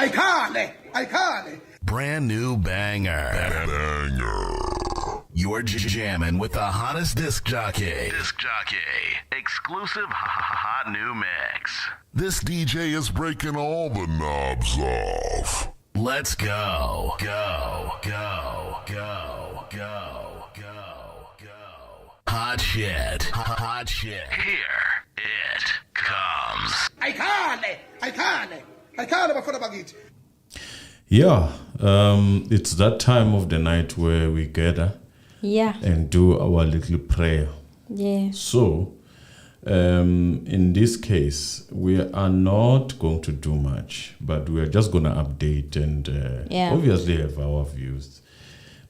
I can't. Brand new banger. You're jamming with the hottest disc jockey. Exclusive hot new mix. This DJ is breaking all the knobs off. Let's go. Hot shit. Here it comes. I can't bafuna bakithi. Yeah, it's that time of the night where we gather and do our little prayer. Yeah. So, in this case, we are not going to do much, but we are just going to update and obviously have our views,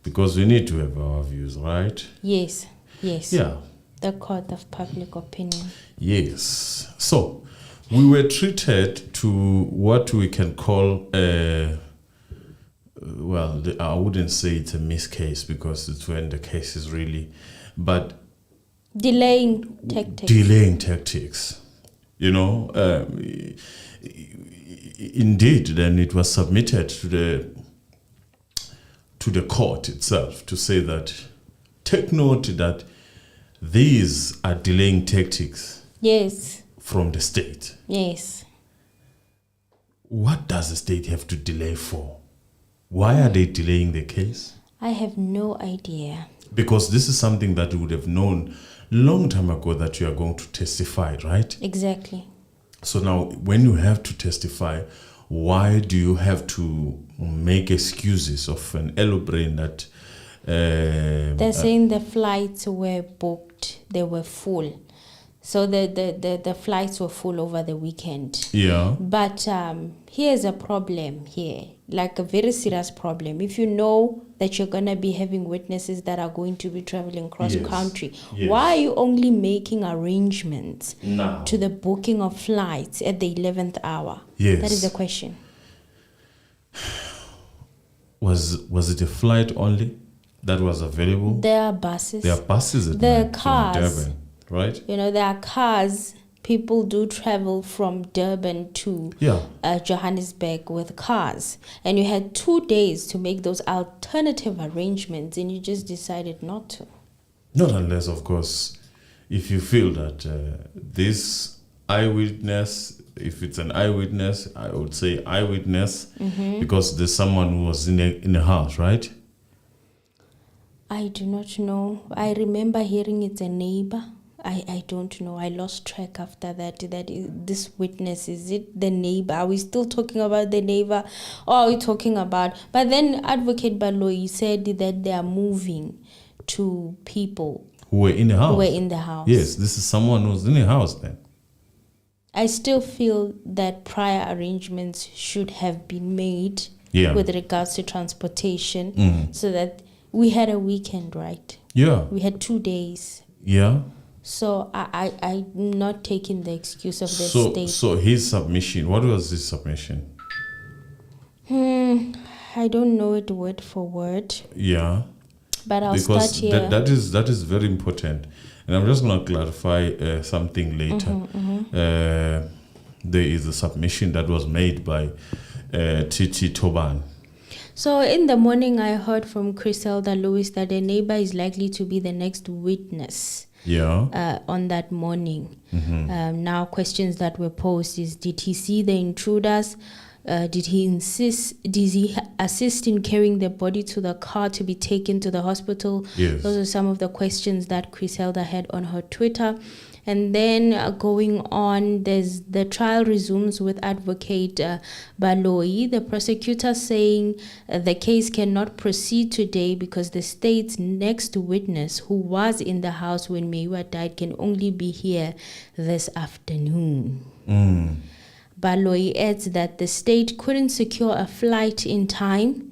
because we need to have our views, right? Yes. Yeah. The court of public opinion. Yes. So, we were treated to what we can call I wouldn't say it's a missed case, because it's when the case is really, but Delaying tactics. You know, indeed, then it was submitted to the court itself to say that, take note that these are delaying tactics. Yes. From the state. Yes. What does the state have to delay for? Why are they delaying the case? I have no idea. Because this is something that we would have known long time ago, that you are going to testify, right? Exactly. So now, when you have to testify, why do you have to make excuses of an aeroplane that... They're saying the flights were booked, they were full. So the flights were full over the weekend. Yeah. But here's a problem here, like a very serious problem. If you know that you're going to be having witnesses that are going to be traveling cross country, why are you only making arrangements to the booking of flights at the 11th hour? Yes. That is the question. Was it a flight only that was available? There are buses. There are buses at There are night cars. from Durban, right? You know, there are cars. People do travel from Durban to Johannesburg with cars. And you had 2 days to make those alternative arrangements, and you just decided not to. Not unless, of course, if you feel that this eyewitness, if it's an eyewitness, I would say eyewitness, because there's someone who was in a house, right? I do not know. I remember hearing it's a neighbor. I don't know. I lost track after that. This witness, is it the neighbor? Are we still talking about the neighbor? Or are we talking about... But then Advocate Baloyi said that they are moving to people who were in the house. Yes, this is someone who's in the house then. I still feel that prior arrangements should have been made with regards to transportation, so that we had a weekend, right? Yeah. We had 2 days. Yeah. So I'm not taking the excuse of the state. So his submission, what was his submission? I don't know it word for word. Yeah. But I'll start here. That is very important. And I'm just going to clarify something later. There is a submission that was made by Titi Toban. So in the morning, I heard from Griselda Lewis that a neighbor is likely to be the next witness. On that morning. Now, questions that were posed is: did he see the intruders? Did he assist in carrying the body to the car to be taken to the hospital? Yes. Those are some of the questions that Griselda had on her Twitter. And then going on, there's the trial resumes with Advocate Baloyi, the prosecutor saying the case cannot proceed today because the state's next witness, who was in the house when Meyiwa died, can only be here this afternoon. Baloyi adds that the state couldn't secure a flight in time.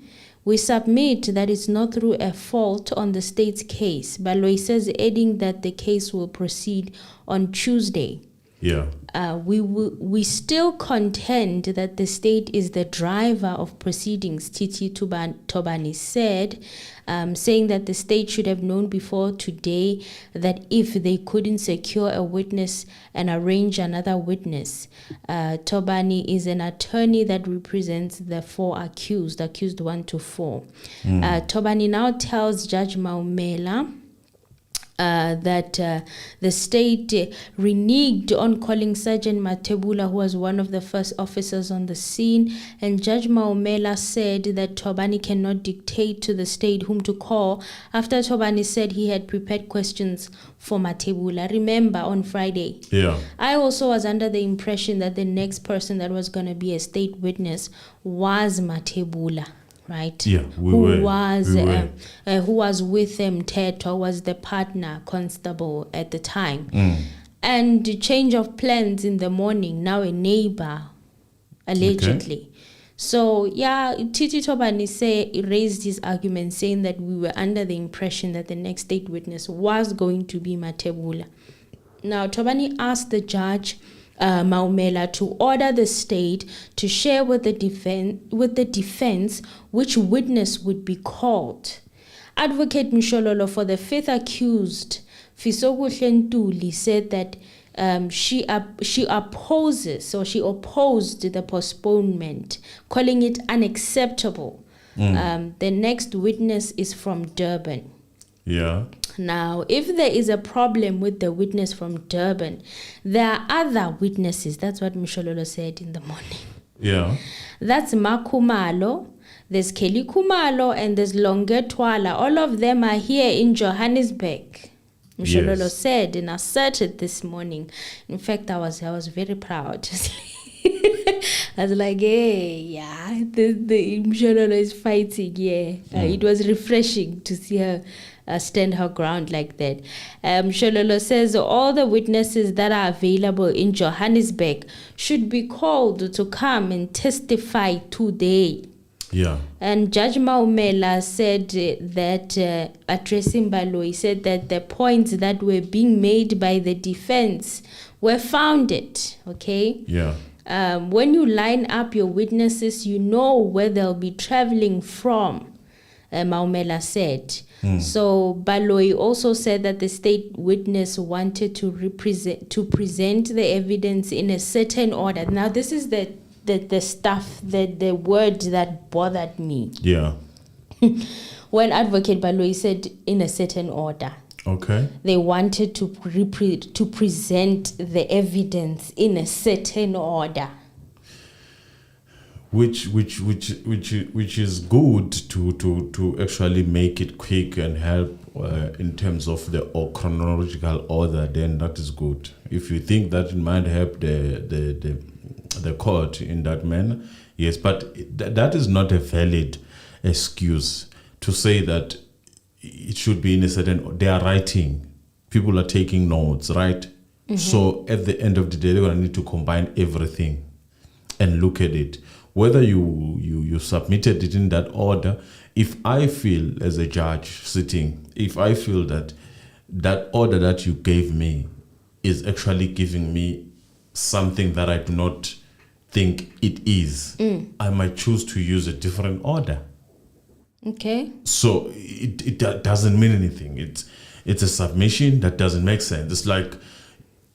We submit that it's not through a fault on the state's case. Baloyi says, adding that the case will proceed on Tuesday. Yeah. We still contend that the state is the driver of proceedings, Titi Tobani said, saying that the state should have known before today that if they couldn't secure a witness and arrange another witness. Tobani is an attorney that represents the four accused 1 to 4. Tobani now tells Judge Maumela that the state reneged on calling Sergeant Matebula, who was one of the first officers on the scene, and Judge Maumela said that Tobani cannot dictate to the state whom to call after Tobani said he had prepared questions for Matebula. Remember, on Friday, I also was under the impression that the next person that was going to be a state witness was Matebula. Right? Yeah, who was with Teto, was the partner constable at the time. And the change of plans in the morning, now a neighbor, allegedly. Okay. So, Titi Tobani raised his argument saying that we were under the impression that the next state witness was going to be Matebula. Now, Tobani asked the judge, Maumela, to order the state to share with the defense which witness would be called. Advocate Mshololo for the fifth accused, Fisoku Hlentuli, said that she opposed the postponement, calling it unacceptable. The next witness is from Durban. Yeah. Now, if there is a problem with the witness from Durban, there are other witnesses. That's what Mshololo said in the morning. Yeah. That's Makumalo, there's Kelly Kumalo, and there's Longetwala. All of them are here in Johannesburg. Mshololo said and asserted this morning. In fact, I was very proud. I was like, hey, the Mshololo is fighting. It was refreshing to see her stand her ground like that. Mshololo says all the witnesses that are available in Johannesburg should be called to come and testify today. Yeah. And Judge Maumela said that, addressing Baloyi, said that the points that were being made by the defense were founded, okay? Yeah. When you line up your witnesses, you know where they'll be traveling from, Maumela said. So Baloyi also said that the state witness wanted to present the evidence in a certain order. Now, this is the stuff, the word that bothered me. Yeah. When Advocate Baloyi said in a certain order. Okay. They wanted to present the evidence in a certain order. Which is good to actually make it quick and help in terms of the chronological order. Then that is good. If you think that it might help the court in that manner, yes. But that is not a valid excuse to say that it should be in a certain. They are writing. People are taking notes, right? Mm-hmm. So at the end of the day, they're going to need to combine everything and look at it. Whether you submitted it in that order, if I feel as a judge sitting, if I feel that order that you gave me is actually giving me something that I do not think it is, I might choose to use a different order. Okay. So it doesn't mean anything. It's a submission that doesn't make sense. It's like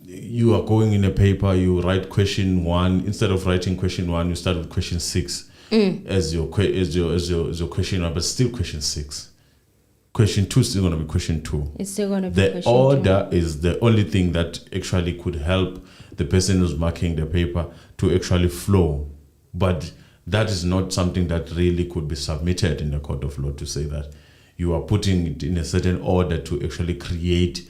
you are going in a paper, you write question 1. Instead of writing question 1, you start with question 6 as your question 1, but still question 6. Question 2 is still going to be question 2. It's still going to be the order 2. Is the only thing that actually could help the person who's marking the paper to actually flow. But that is not something that really could be submitted in the court of law, to say that you are putting it in a certain order to actually create.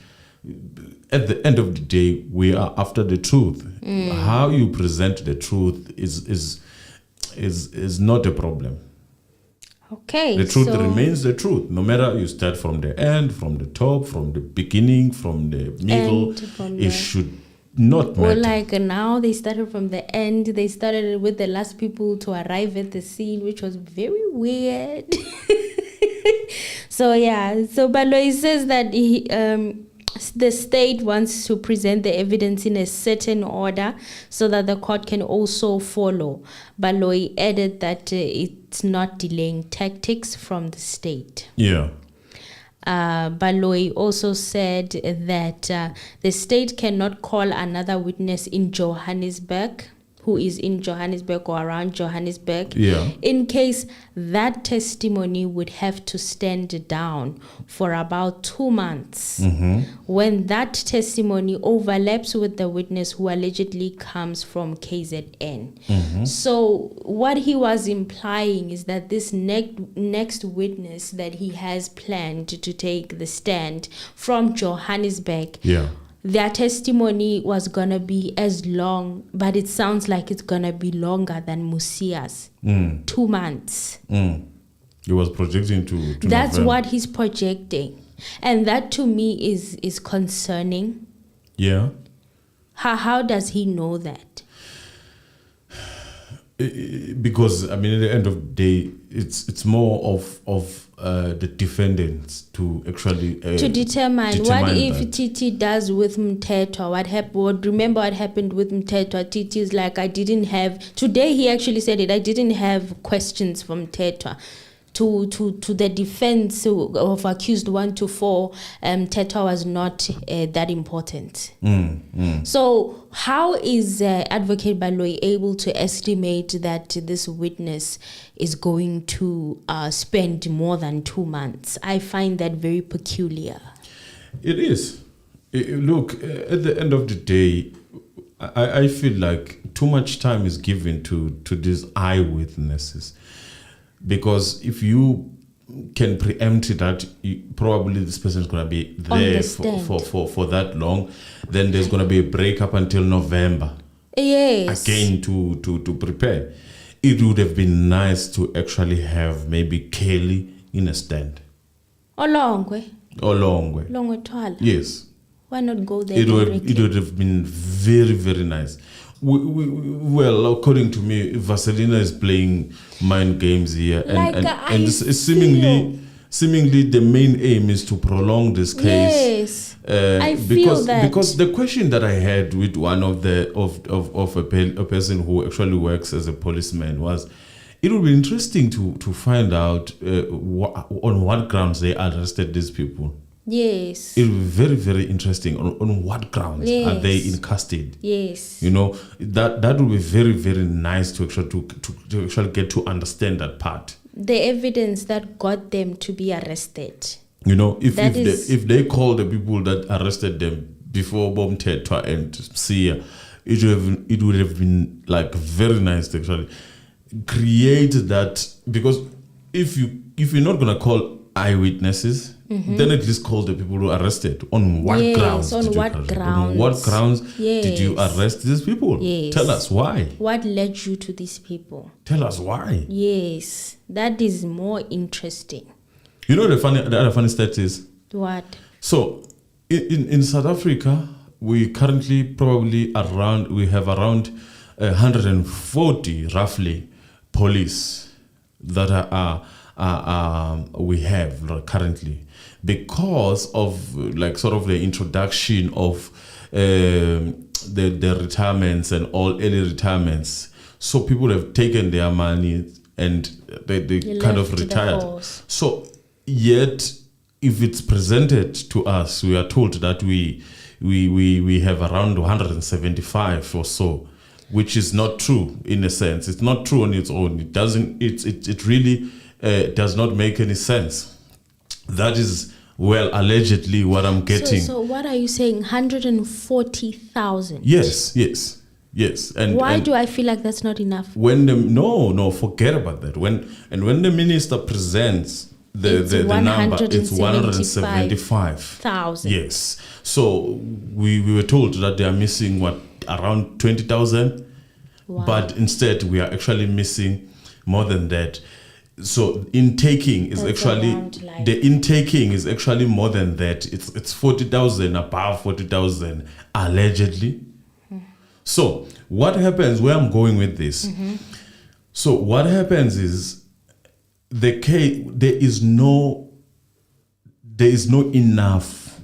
At the end of the day, we are after the truth. How you present the truth is not a problem. Okay. The truth remains the truth. No matter you start from the end, from the top, from the beginning, from the middle, should not matter. Or like now they started from the end. They started with the last people to arrive at the scene, which was very weird. So Baloyi says that the state wants to present the evidence in a certain order so that the court can also follow. Baloyi added that it's not delaying tactics from the state. Yeah. Baloyi also said that the state cannot call another witness in Johannesburg, who is in Johannesburg or around Johannesburg, in case that testimony would have to stand down for about 2 months. When that testimony overlaps with the witness who allegedly comes from KZN. So what he was implying is that this next witness that he has planned to take the stand from Johannesburg, their testimony was going to be as long, but it sounds like it's going to be longer than Musia's. 2 months. He was projecting to That's November. what he's projecting. And that to me is concerning. Yeah. How does he know that? Because, I mean, at the end of the day, it's more of the defendants to actually to determine what if that. Titi does with Mthethwa. Remember what happened with Mthethwa? Titi is like, I didn't have, today he actually said it, I didn't have questions from Mthethwa. To the defense of accused 1 to 4, Mthethwa was not that important. So how is Advocate Baloyi able to estimate that this witness is going to spend more than 2 months? I find that very peculiar. It is. Look, at the end of the day, I feel like too much time is given to these eyewitnesses. Because if you can preempt that probably this person is going to be there for that long, then there's going to be a break up until November. Yes. Again to prepare. It would have been nice to actually have maybe Kelly in a stand. Olongwe. Longwe. Yes. Why not go there? It would have been very, very nice. Well, according to me, Vaselina is playing mind games here, and seemingly the main aim is to prolong this case. Yes, I feel that because the question that I had with one of a person who actually works as a policeman was, it would be interesting to find out on what grounds they arrested these people. Yes. It will be very, very interesting. On what grounds are they in custody? Yes. You know, that will be very, very nice to actually get to understand that part. The evidence that got them to be arrested. You know, if they call the people that arrested them before Bob Mthethwa and Sia, it would have been like very nice to actually create that, because if you're not gonna call eyewitnesses, then at least call the people who arrested. On what grounds? On what grounds did you arrest these people? Yes. Tell us why. What led you to these people? Tell us why. Yes, that is more interesting. You know the other funny stat is what? So in South Africa, we currently have around 140 roughly police that we have currently, because of like sort of the introduction of the retirements and all early retirements. So people have taken their money and they kind of retired. So yet, if it's presented to us, we are told that we have around 175 or so, which is not true in a sense. It's not true on its own. It doesn't. It really does not make any sense. That is, well, allegedly what I'm getting. So what are you saying? 140,000? Yes. And why do I feel like that's not enough? When no, forget about that. When the minister presents the number, it's 175,000. Yes. So we were told that they are missing around 20,000, but instead we are actually missing more than that. So intaking is the intaking is actually more than that. It's 40,000, above 40,000 allegedly. So what happens, where I'm going with this? So what happens is there is no enough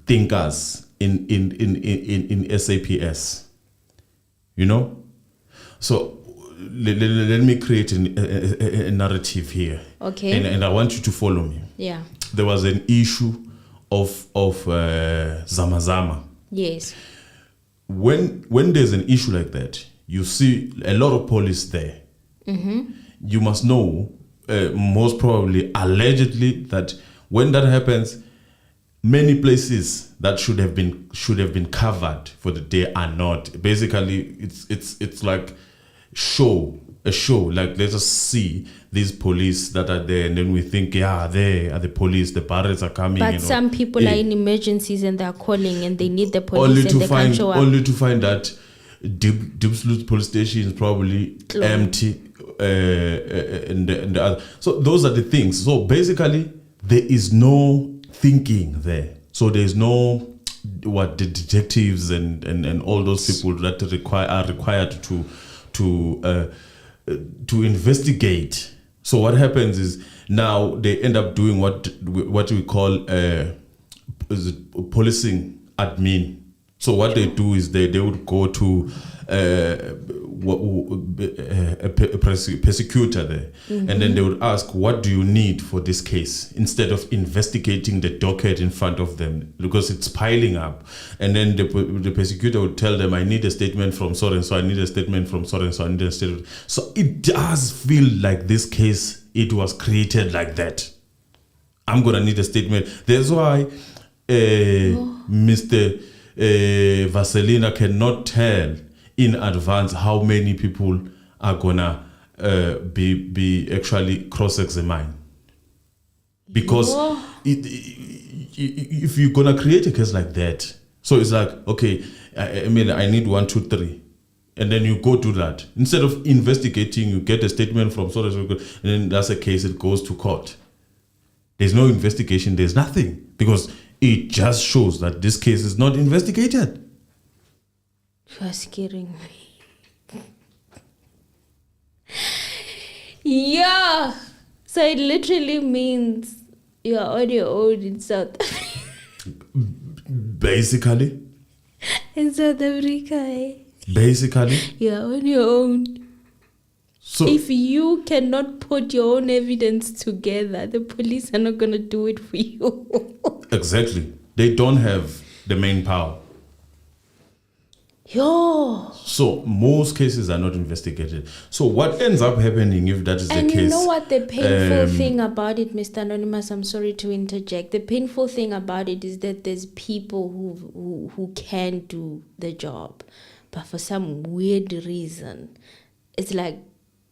thinkers in SAPS. You know? So let me create a narrative here. Okay. And I want you to follow me. Yeah. There was an issue of Zamazama. Yes. When there's an issue like that, you see a lot of police there. You must know, most probably, allegedly, that when that happens, many places that should have been covered for the day are not. Basically, it's like a show. Like, let us see these police that are there, and then we think, yeah, they are the police. The barrels are coming. But some people are in emergencies and they're calling and they need the police only and to they find can't show up. only to find that Diepsloot police station is probably empty, and the other. So those are the things. So basically, there is no thinking there. So there is no the detectives and all those people that are required to investigate. So what happens is now they end up doing what we call policing admin. So what they do is they would go to a prosecutor there, and then they would ask, what do you need for this case, instead of investigating the docket in front of them, because it's piling up. And then the prosecutor would tell them, I need a statement from so and so, I need a statement from so and so, I need a statement. So it does feel like this case, it was created like that. I'm gonna need a statement. That's why Mr. Vaselina cannot tell in advance how many people are gonna be actually cross-examined, because if you're gonna create a case like that, so it's like, okay, I need 1, 2, 3, and then you go do that instead of investigating. You get a statement from so and then that's a case. It goes to court. There's no investigation. There's nothing, because it just shows that this case is not investigated. You are scaring me. Yeah. So it literally means you are on your own in South Africa. Basically. In South Africa, eh? Basically. You are on your own. So if you cannot put your own evidence together, the police are not going to do it for you. Exactly. They don't have the main power. Yo. So most cases are not investigated. So what ends up happening if that is the case? And you know what the painful thing about it, Mr. Anonymous, I'm sorry to interject. The painful thing about it is that there's people who can do the job, but for some weird reason, it's like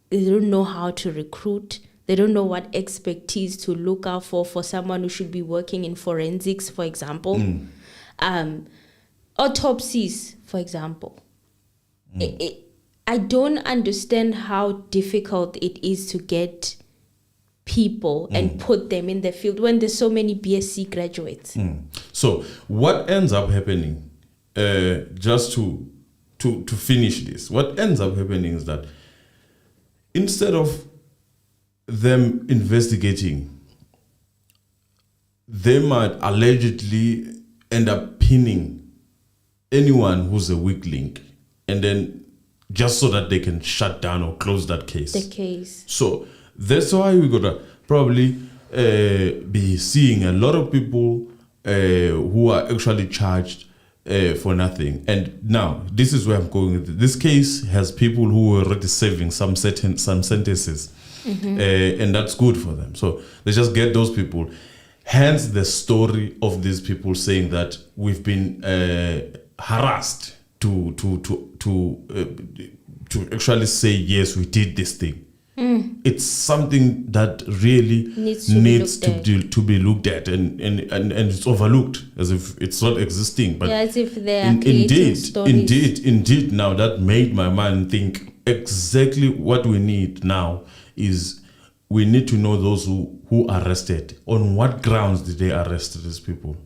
they don't know how to recruit. They don't know what expertise to look out for someone who should be working in forensics, for example. Autopsies, for example. I don't understand how difficult it is to get people and put them in the field when there's so many BSc graduates. So what ends up happening, just to finish this, what ends up happening is that instead of them investigating, they might allegedly end up pinning anyone who's a weak link, and then just so that they can shut down or close that case. The case. So that's why we're gonna probably be seeing a lot of people who are actually charged for nothing. And now this is where I'm going with it. This case has people who are already serving some sentences, and that's good for them. So they just get those people. Hence the story of these people saying that we've been harassed to actually say, yes, we did this thing. It's something that really needs to be looked at, and it's overlooked as if it's not existing. But as if they are creating stories. Indeed. Now that made my mind think exactly what we need now is we need to know those who arrested. On what grounds did they arrest these people?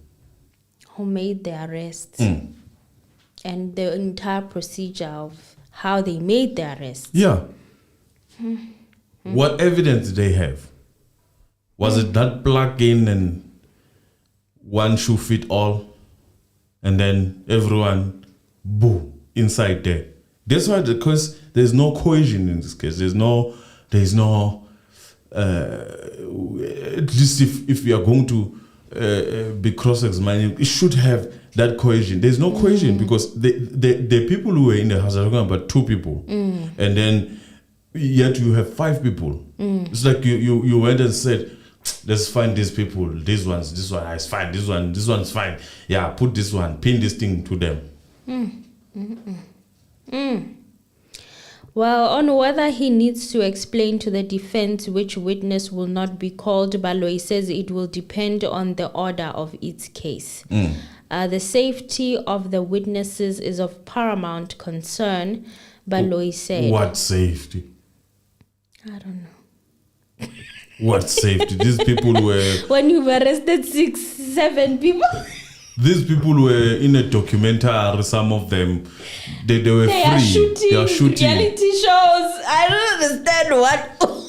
Who made the arrests? And the entire procedure of how they made the arrests. Yeah. What evidence did they have? Was it that plug in and one shoe fit all? and then everyone, boo, inside there. That's why, because there's no cohesion in this case. There's no, at least if we are going to be cross-examining, it should have that cohesion. There's no cohesion because the people who were in the house are talking about 2 people, and then yet you have 5 people. It's like you went and said, let's find these people. This one is fine. This one's fine. Yeah, put this one, pin this thing to them. Well, on whether he needs to explain to the defense which witness will not be called, Baloyi says it will depend on the order of each case. The safety of the witnesses is of paramount concern, Baloyi said. What safety? I don't know. What safety? These people were... When you've arrested 6, 7 people... These people were in a documentary, some of them, they were they free. They are shooting reality shows. I don't understand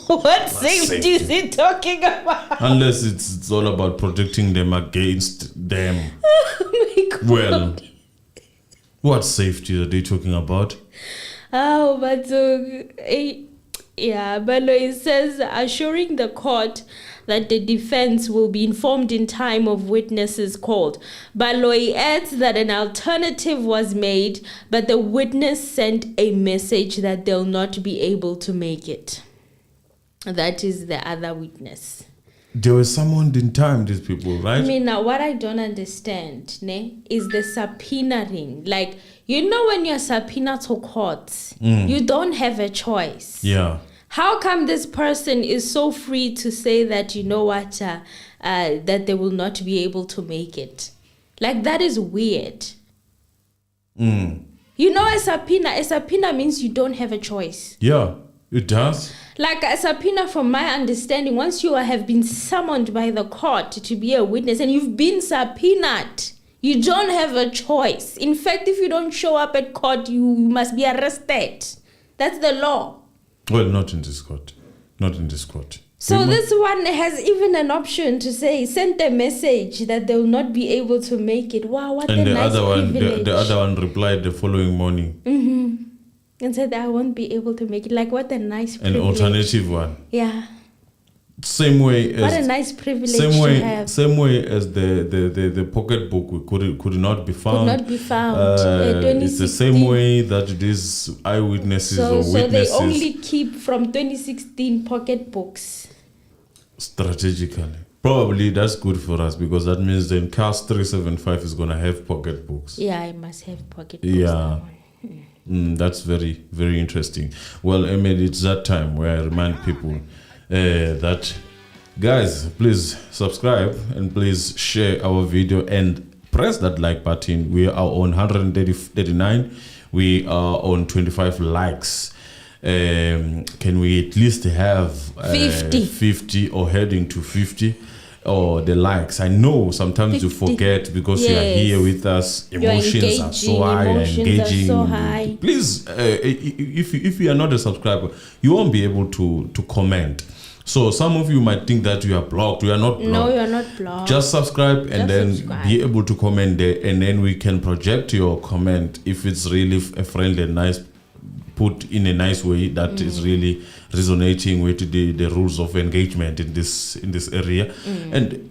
what safety is he talking about? Unless it's all about protecting them against them. Oh my God. Well, what safety are they talking about? Oh, but Baloyi says assuring the court that the defense will be informed in time of witnesses called. Baloyi adds that an alternative was made, but the witness sent a message that they'll not be able to make it. That is the other witness. They were summoned in time, these people, right? I mean, now what I don't understand is the subpoenaing. Like, you know, when you're subpoenaed to court, you don't have a choice. Yeah. How come this person is so free to say that, you know what, that they will not be able to make it? Like, that is weird. You know, a subpoena means you don't have a choice. Yeah, it does. Like a subpoena, from my understanding, once you have been summoned by the court to be a witness and you've been subpoenaed, you don't have a choice. In fact, if you don't show up at court, you must be arrested. That's the law. Well, not in this court. Not in this court. So this one has even an option to say, send a message that they will not be able to make it. Wow, what a nice privilege. The other one replied the following morning. And said, I won't be able to make it. Like, what a nice privilege. An alternative one. Yeah. Same way as... What a nice privilege to have. Same way as the pocketbook could not be found. Could not be found. It's the same way that these eyewitnesses or witnesses... So they only keep from 2016 pocketbooks. Strategically. Probably that's good for us because that means then CAS 375 is going to have pocketbooks. Yeah, I must have pocketbooks. Yeah. That's very, very interesting. Well, Emily, it's that time where I remind people that, guys, please subscribe and please share our video and press that like button. We are on 139. We are on 25 likes. Can we at least have 50 or heading to 50? Or the likes. I know sometimes 50. You forget because you are here with us. Emotions are so high, engaging. So high. Please, if you are not a subscriber, you won't be able to comment. So some of you might think that you are blocked. You are not blocked. No, you are not blocked. Just subscribe and then be able to comment there, and then we can project your comment if it's really a friendly and nice, put in a nice way that is really resonating with the rules of engagement in this area. And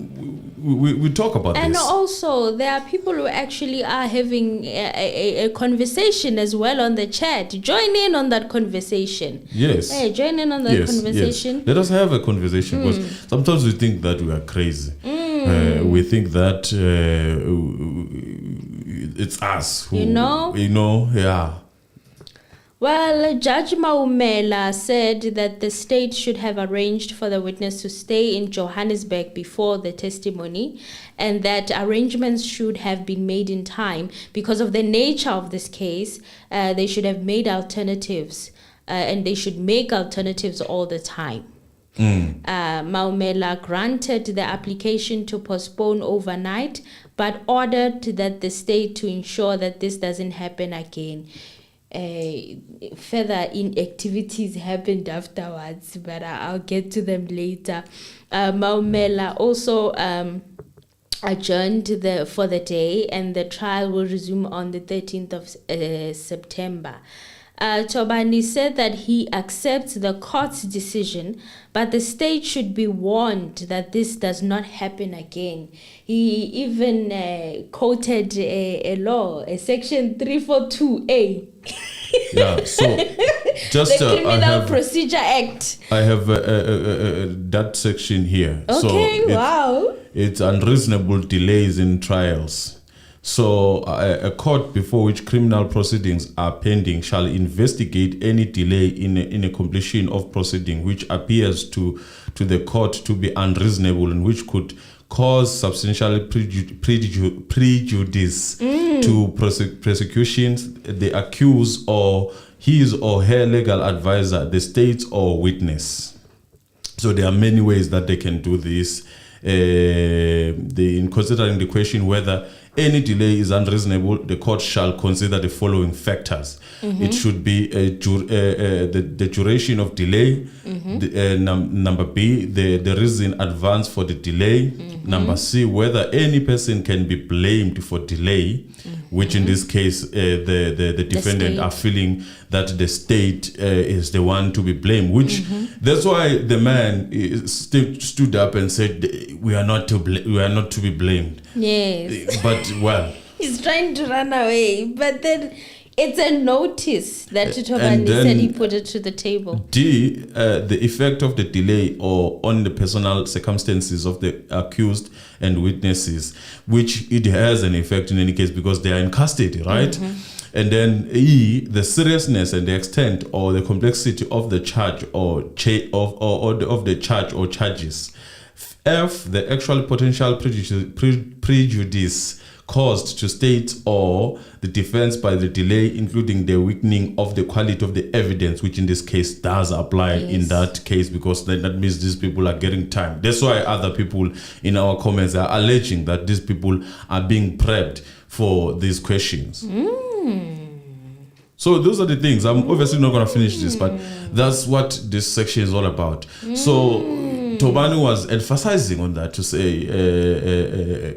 we talk about and this. And also, there are people who actually are having a conversation as well on the chat. Join in on that conversation. Yes. Hey, join in on that conversation. Yes. Let us have a conversation because sometimes we think that we are crazy. We think that it's us who... yeah. Well, Judge Maumela said that the state should have arranged for the witness to stay in Johannesburg before the testimony, and that arrangements should have been made in time. Because of the nature of this case, they should have made alternatives, and they should make alternatives all the time. Maumela granted the application to postpone overnight, but ordered that the state to ensure that this doesn't happen again. Further inactivities happened afterwards, but I'll get to them later. Maumela also adjourned for the day, and the trial will resume on the 13th of September. Tobani said that he accepts the court's decision, but the state should be warned that this does not happen again. He even quoted a law, a section 342A. Yeah, so just the Criminal Procedure Act. I have that section here. Okay, so wow. It's unreasonable delays in trials. So a court before which criminal proceedings are pending shall investigate any delay in a completion of proceeding which appears to the court to be unreasonable and which could cause substantial prejudice to prosecutions, the accused or his or her legal advisor, the state or witness. So there are many ways that they can do this. In considering the question whether any delay is unreasonable, the court shall consider the following factors. It should be the duration of delay, number B, the reason advanced for the delay, number C, whether any person can be blamed for delay, which in this case the defendant are feeling that the state is the one to be blamed, which that's why the man stood up and said we are not to be blamed. Yes. But well, he's trying to run away, but then it's a notice that Tobani said he put it to the table. D, the effect of the delay or on the personal circumstances of the accused and witnesses, which it has an effect in any case because they are in custody, right? And then E, the seriousness and the extent or the complexity of the charge or of the charge or charges. F, the actual potential prejudice caused to state or the defense by the delay, including the weakening of the quality of the evidence, which in this case does apply in that case, because that means these people are getting time. That's why other people in our comments are alleging that these people are being prepped for these questions. So those are the things. I'm obviously not going to finish this, but that's what this section is all about. So Tobani was emphasizing on that to say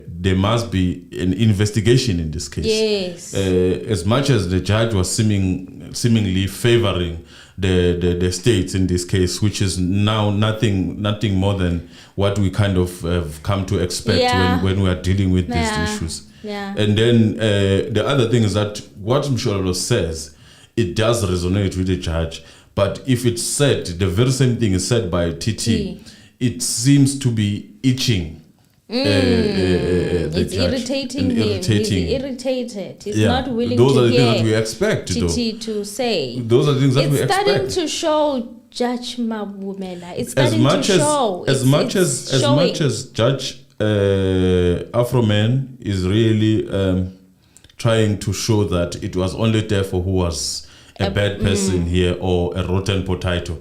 there must be an investigation in this case. Yes. As much as the judge was seemingly favoring the states in this case, which is now nothing more than what we kind of have come to expect when we are dealing with these issues. Yeah. And then the other thing is that what Mshololo says, it does resonate with the judge. But if it's said, the very same thing is said by TT, it seems to be itching. It's judge. irritating him. He's irritated. He's not willing Those to are the hear things that we expect TT to say. Those are the things that we expect. It's starting to show Judge Mabumela. It's starting as to show. As much as Judge Afroman is really trying to show that it was only there for who was a bad person here or a rotten potato.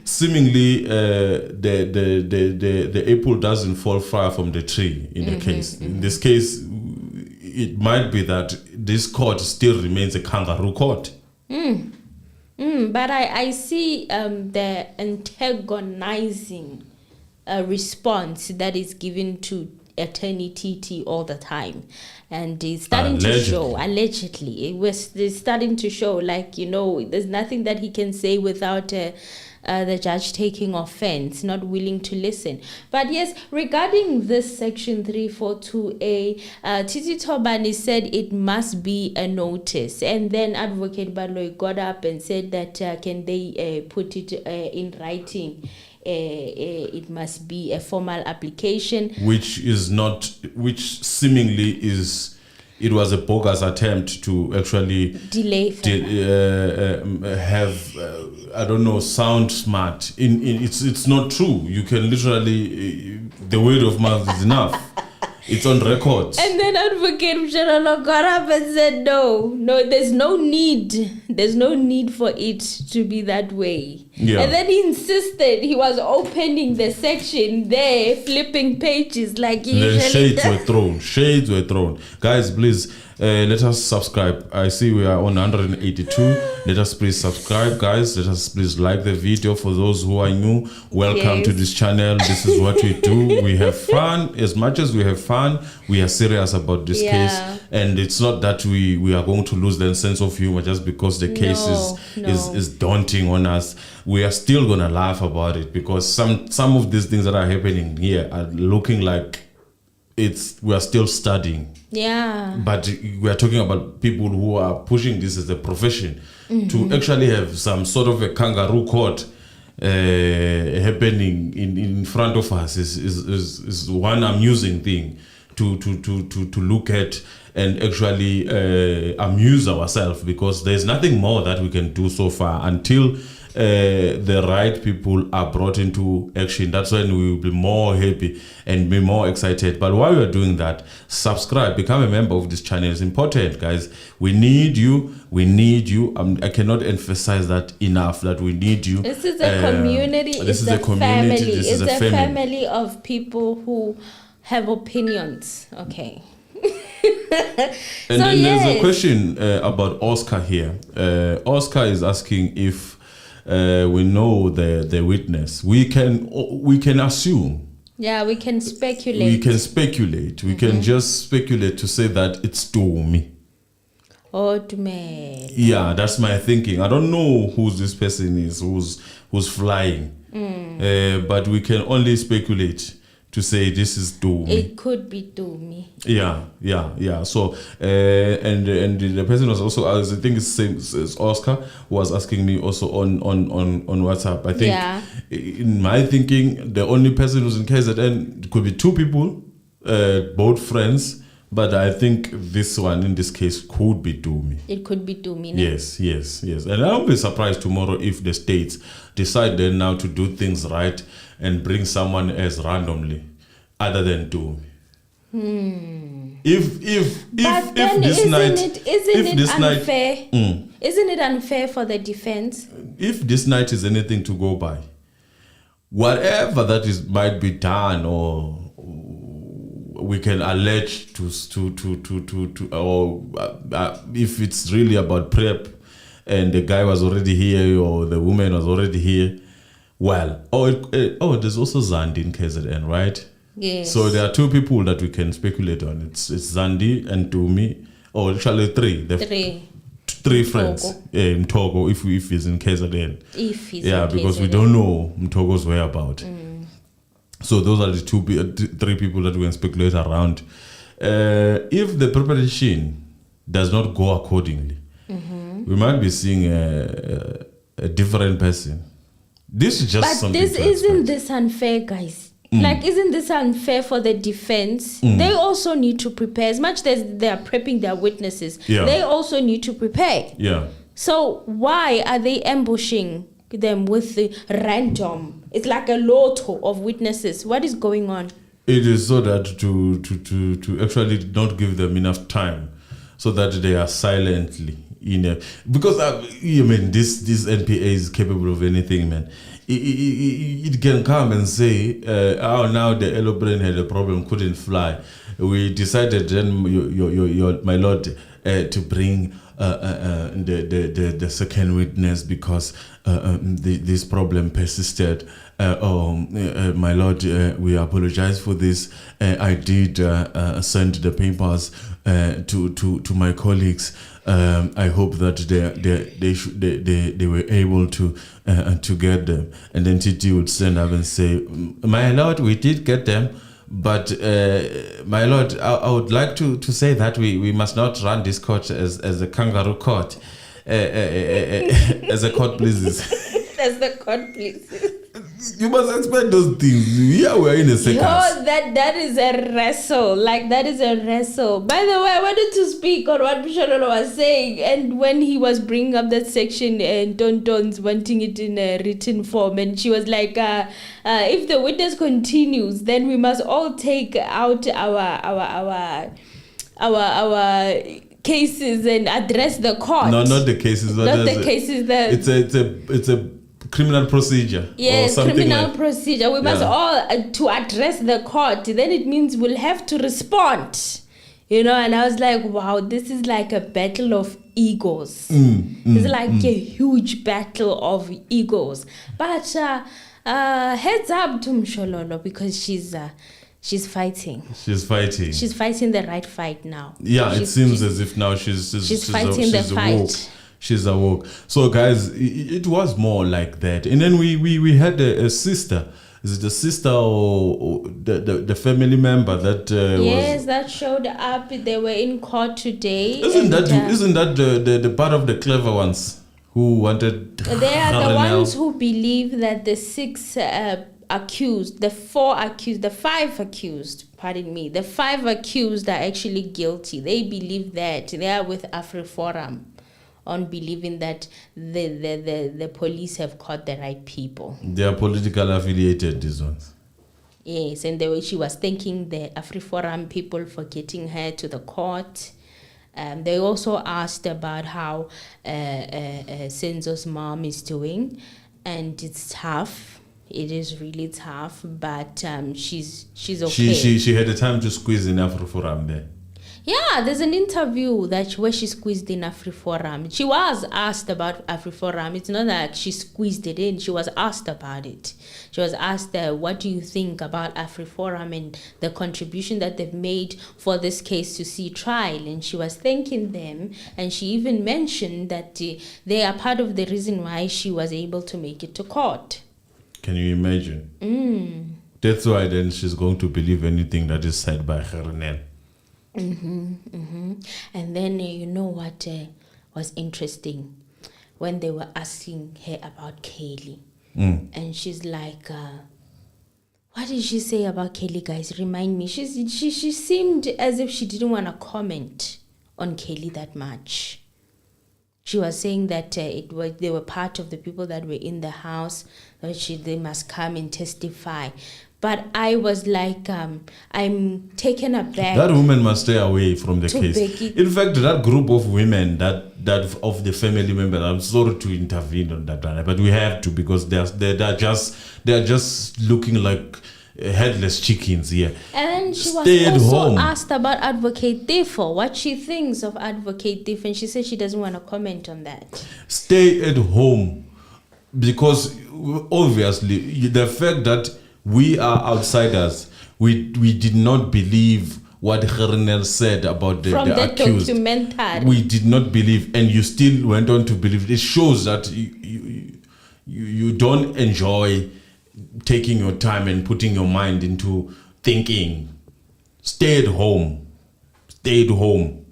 Seemingly, the apple doesn't fall far from the tree in the case. In this case, it might be that this court still remains a kangaroo court. But I see the antagonizing response that is given to Attorney TT all the time, and it's starting to show. Allegedly, it's starting to show, like, there's nothing that he can say without the judge taking offense, not willing to listen. But yes, regarding this section 342A, Titi Tobani said it must be a notice, and then Advocate Baloy got up and said that can they put it in writing. It must be a formal application, which seemingly is. It was a bogus attempt to actually delay have sound smart. It's not true. You can literally the word of mouth is enough. It's on record. And then Advocate Mshalolo got up and said, no, there's no need for it to be that way. Yeah. And then he insisted. He was opening the section there, flipping pages like he The usually shades does. were thrown. Guys, please let us subscribe. I see we are on 182. Let us please subscribe, guys. Let us please like the video. For those who are new, welcome to this channel. This is what we do. We have fun. As much as we have fun, we are serious about this case. And it's not that we are going to lose the sense of humor just because the case is daunting on us. We are still gonna laugh about it because some of these things that are happening here are looking like we are still studying. Yeah. But we are talking about people who are pushing this as a profession to actually have some sort of a kangaroo court happening in front of us is one amusing thing to look at and actually amuse ourselves, because there's nothing more that we can do so far until the right people are brought into action. That's when we will be more happy and be more excited. But while we are doing that, subscribe, become a member of this channel. It's important, guys. We need you. I cannot emphasize that enough, that we need you. This is a community. This is a community. Family. It's a family of people who have opinions. Okay. And then there's a question about Oscar here. Oscar is asking if we know the witness. We can assume. Yeah, we can speculate. We can just speculate to say that it's Tumi. Oh, Tumi. Yeah, that's my thinking. I don't know who this person is who's flying, but we can only speculate to say this is Tumi. It could be Tumi. Yeah. So, and the person was also, I think it's same as Oscar, was asking me also on WhatsApp. I think, in my thinking, the only person who's in KZN could be two people, both friends. But I think this one in this case could be Tumi. It could be Tumi. Yes. And I'll be surprised tomorrow if the states decide then now to do things right and bring someone as randomly other than Tumi. If this night, isn't it unfair? Isn't it unfair for the defense? If this night is anything to go by, whatever that might be done, or we can allege to or if it's really about prep and the guy was already here or the woman was already here, well, there's also Zandi in KZN, right? Yes. So there are two people that we can speculate on. It's Zandi and Tumi, or actually three friends. Mtogo, if he's in KZN. If he's because we don't know Mtogo's whereabouts. So those are the three people that we can speculate around. If the preparation does not go accordingly, we might be seeing a different person. This is just something. But isn't this unfair, guys? Like, isn't this unfair for the defense? They also need to prepare. As much as they are prepping their witnesses, they also need to prepare. Yeah. So why are they ambushing them with the random? It's like a lotto of witnesses. What is going on? It is so that to actually not give them enough time, so that they are silently because this NPA is capable of anything, man. It can come and say, now the aeroplane had a problem, couldn't fly. We decided then, my lord, to bring the second witness because this problem persisted. My lord, we apologize for this. I did send the papers to my colleagues. I hope that they were able to get them. And then Titi would stand up and say, my lord, we did get them. But my lord, I would like to say that we must not run this court as a kangaroo court, as a court pleases. As the court pleases. You must expect those things. Yeah, we're in a circus. That is a wrestle. Like, that is a wrestle. By the way, I wanted to speak on what Bishololo was saying, and when he was bringing up that section and Tonton's wanting it in a written form, and she was like, if the witness continues, then we must all take out our our cases and address the court. No, not the cases. Not the cases. It's a criminal procedure. Yes, or something criminal like, procedure. We must all to address the court. Then it means we'll have to respond. And I was like, wow, this is like a battle of egos. It's like a huge battle of egos. But heads up to Mshololo because she's fighting. She's fighting the right fight now. Yeah, it seems as if now she's fighting the fight. Awoke. She's awoke. So guys, it was more like that. And then we had a sister. Is it the sister or the family member that yes, that showed up. They were in court today. Isn't that the part of the clever ones who wanted? They are the ones who believe that the five accused are actually guilty. They believe that. They are with AfriForum on believing that the police have caught the right people. They are political affiliated, these ones. Yes, and she was thanking the AfriForum people for getting her to the court. They also asked about how Senzo's mom is doing, and it's tough. It is really tough, but she's okay. She had the time to squeeze in AfriForum there. Yeah, there's an interview where she squeezed in AfriForum. She was asked about AfriForum. It's not like she squeezed it in. She was asked about it. She was asked, what do you think about AfriForum and the contribution that they've made for this case to see trial? And she was thanking them. And she even mentioned that they are part of the reason why she was able to make it to court. Can you imagine? That's why then she's going to believe anything that is said by Gernel. And then you know what was interesting when they were asking her about Kelly, and she's like, "What did she say about Kelly, guys? Remind me." She seemed as if she didn't want to comment on Kelly that much. She was saying that they were part of the people that were in the house. That they must come and testify. But I was like, I'm taken aback. That woman must stay away from the case. In fact, that group of women that of the family members, I'm sorry to intervene on that one, but we have to because they're just looking like headless chickens here. And she was also asked about Advocate Defo, what she thinks of Advocate Defo, and she said she doesn't want to comment on that. Stay at home, because obviously the fact that we are outsiders, we did not believe what Gernel said about the accused. Documentary. We did not believe, and you still went on to believe. It shows that you don't enjoy taking your time and putting your mind into thinking. Stay at home. Stay at home.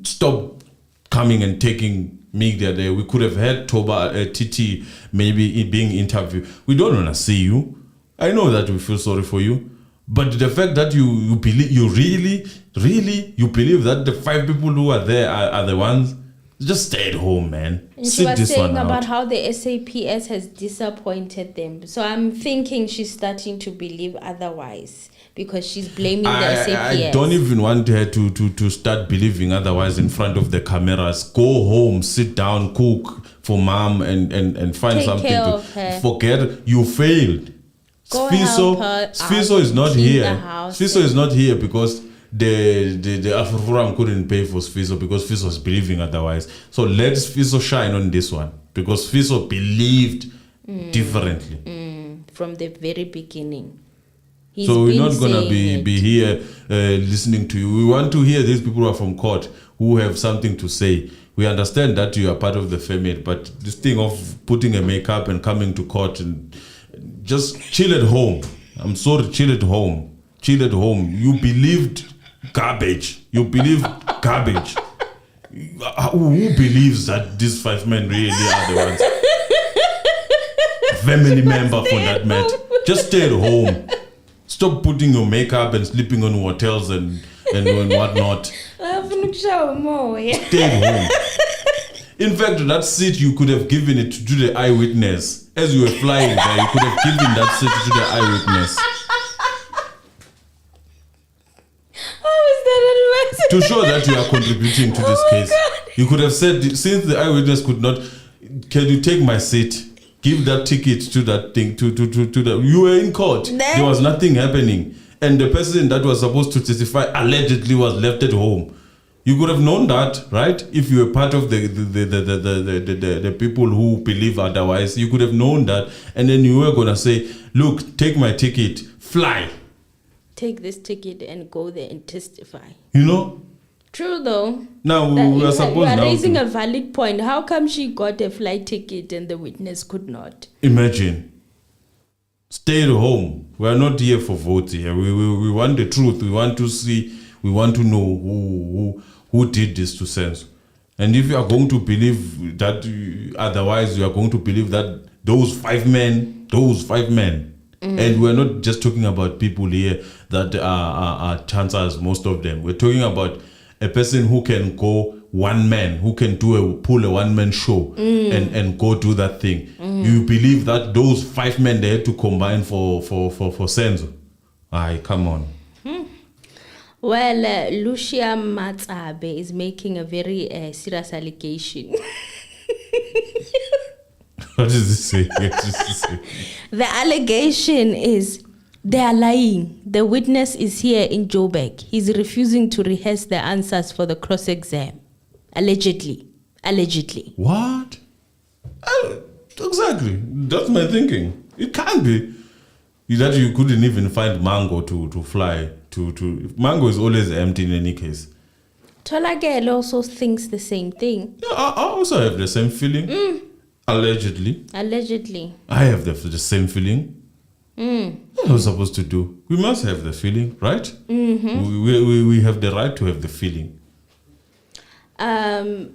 Stop coming and taking media there. We could have had Toba, Titi maybe being interviewed. We don't want to see you. I know that we feel sorry for you, but the fact that you believe, you really believe that the 5 people who are there are the ones, just stay at home, man. And she was saying about how the SAPS has disappointed them. So I'm thinking she's starting to believe otherwise because she's blaming the SAPS. I don't even want her to start believing otherwise in front of the cameras. Go home, sit down, cook for mom and find Take something care to of her. forget. You failed. Go help her Sfiso is not clean here. the house. Sfiso is not here because the AfriForum couldn't pay for Sfiso because Sfiso is believing otherwise. So let Sfiso shine on this one because Sfiso believed differently from the very beginning. So we're not gonna be here listening to you. We want to hear these people who are from court who have something to say. We understand that you are part of the family, but this thing of putting a makeup and coming to court and just chill at home. I'm sorry, chill at home. Chill at home. You believed garbage. You believed garbage. Who believes that these 5 men really are the ones? Family member for that matter. Just stay at home. Stop putting your makeup and sleeping on hotels and whatnot. Stay at home. In fact, that seat you could have given it to the eyewitness. As you were flying there, you could have given that seat to the eyewitness. How is that advice? to show that you are contributing to this case, you could have said, since the eyewitness could not, can you take my seat? Give that ticket to that thing, to the, you were in court. There was nothing happening. And the person that was supposed to testify allegedly was left at home. You could have known that, right? If you were part of the people who believe otherwise, you could have known that. And then you were going to say, look, take my ticket, fly. Take this ticket and go there and testify. You know? True though. Now we are supposed you are now raising a valid point. How come she got a flight ticket and the witness could not? Imagine. Stay at home. We are not here for votes here. We want the truth. We want to see. We want to know who did this to Senzo. And if you are going to believe that, otherwise you are going to believe that those five men. And we're not just talking about people here that are chancers, most of them. We're talking about a person who can go one man, who can pull a one-man show and go do that thing. You believe that those 5 men, they had to combine for Senzo? Aye, come on. Well, Lucia Matsabe is making a very serious allegation. What does this say? The allegation is they are lying. The witness is here in Joburg. He's refusing to rehearse the answers for the cross-exam. Allegedly. What? Exactly. That's my thinking. It can't be that you couldn't even find Mango to fly. Mango is always empty in any case. Tolagel also thinks the same thing. Yeah, I also have the same feeling. Allegedly. I have the same feeling. What are we supposed to do? We must have the feeling, right? Mm-hmm. We have the right to have the feeling. And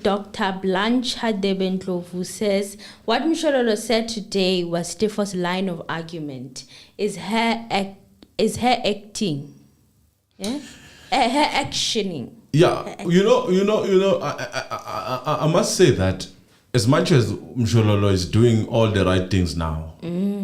Dr. Blanche Hadebendlovu says, what Mshololo said today was Stefo's line of argument. Is her acting. Yeah? Her actioning. Yeah, you know, I must say that as much as Mshololo is doing all the right things now,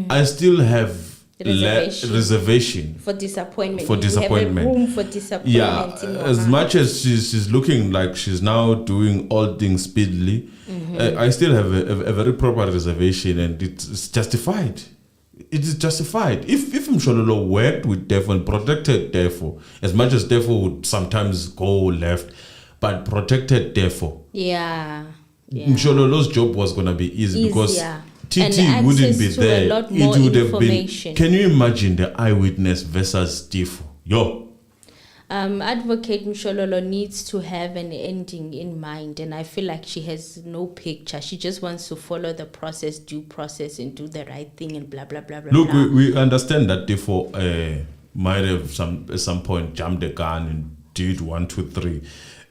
I still have reservation for disappointment. You have a room for disappointment. Yeah, as much as she's looking like she's now doing all things speedily, I still have a very proper reservation, and it's justified. It is justified. If Mshololo worked with Defo and protected Defo, as much as Defo would sometimes go left, but protected Defo. Yeah. Mshololo's job was going to be easy because TT wouldn't be there. It would have been. Can you imagine the eyewitness versus Defo? Advocate Mshololo needs to have an ending in mind, and I feel like she has no picture. She just wants to follow the process, due process, and do the right thing, and blah blah blah blah. Look, blah. We understand that Defo might have at some point jumped the gun and did 1, 2, 3.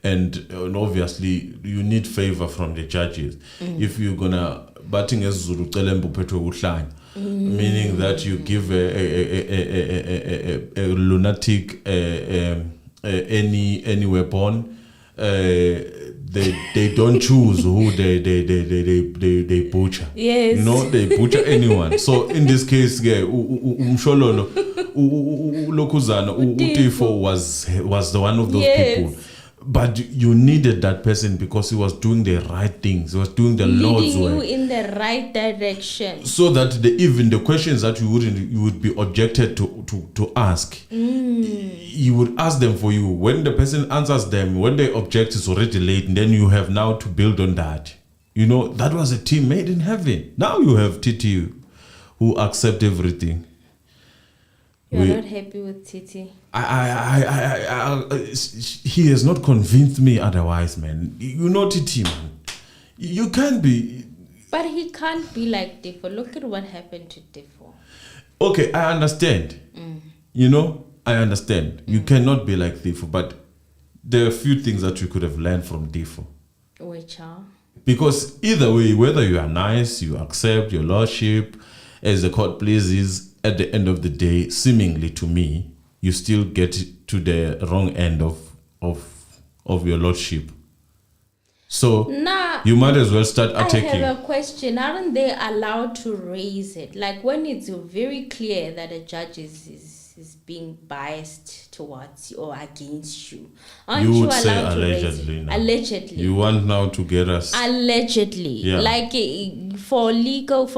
And obviously, you need favor from the judges. If you're gonna batting as Zulu meaning that you give a lunatic any weapon, they don't choose who they butcher. Yes. They butcher anyone. So in this case, Mshololo, Lokuzana, Utifo was the one of those people. But you needed that person because he was doing the right things. He was doing the Lord's work. Leading you in the right direction. So that even the questions that you would be objected to ask, you would ask them for you. When the person answers them, when they object, it's already late. And then you have now to build on that. That was a team made in heaven. Now you have TT who accept everything. You're not happy with TT? He has not convinced me otherwise, man. TT, man. You can't be. But he can't be like Defo. Look at what happened to Defo. Okay, I understand. I understand. You cannot be like Defo, but there are a few things that you could have learned from Defo. Which are? Because either way, whether you are nice, you accept your lordship, as the court pleases, at the end of the day, seemingly to me, you still get to the wrong end of your lordship. So you might as well start attacking. I have a question. Aren't they allowed to raise it? Like when it's very clear that a judge is is being biased towards you or against you. Aren't You you would say allowed to raise- allegedly now. Allegedly. You want now to get us. Allegedly. Yeah. Like for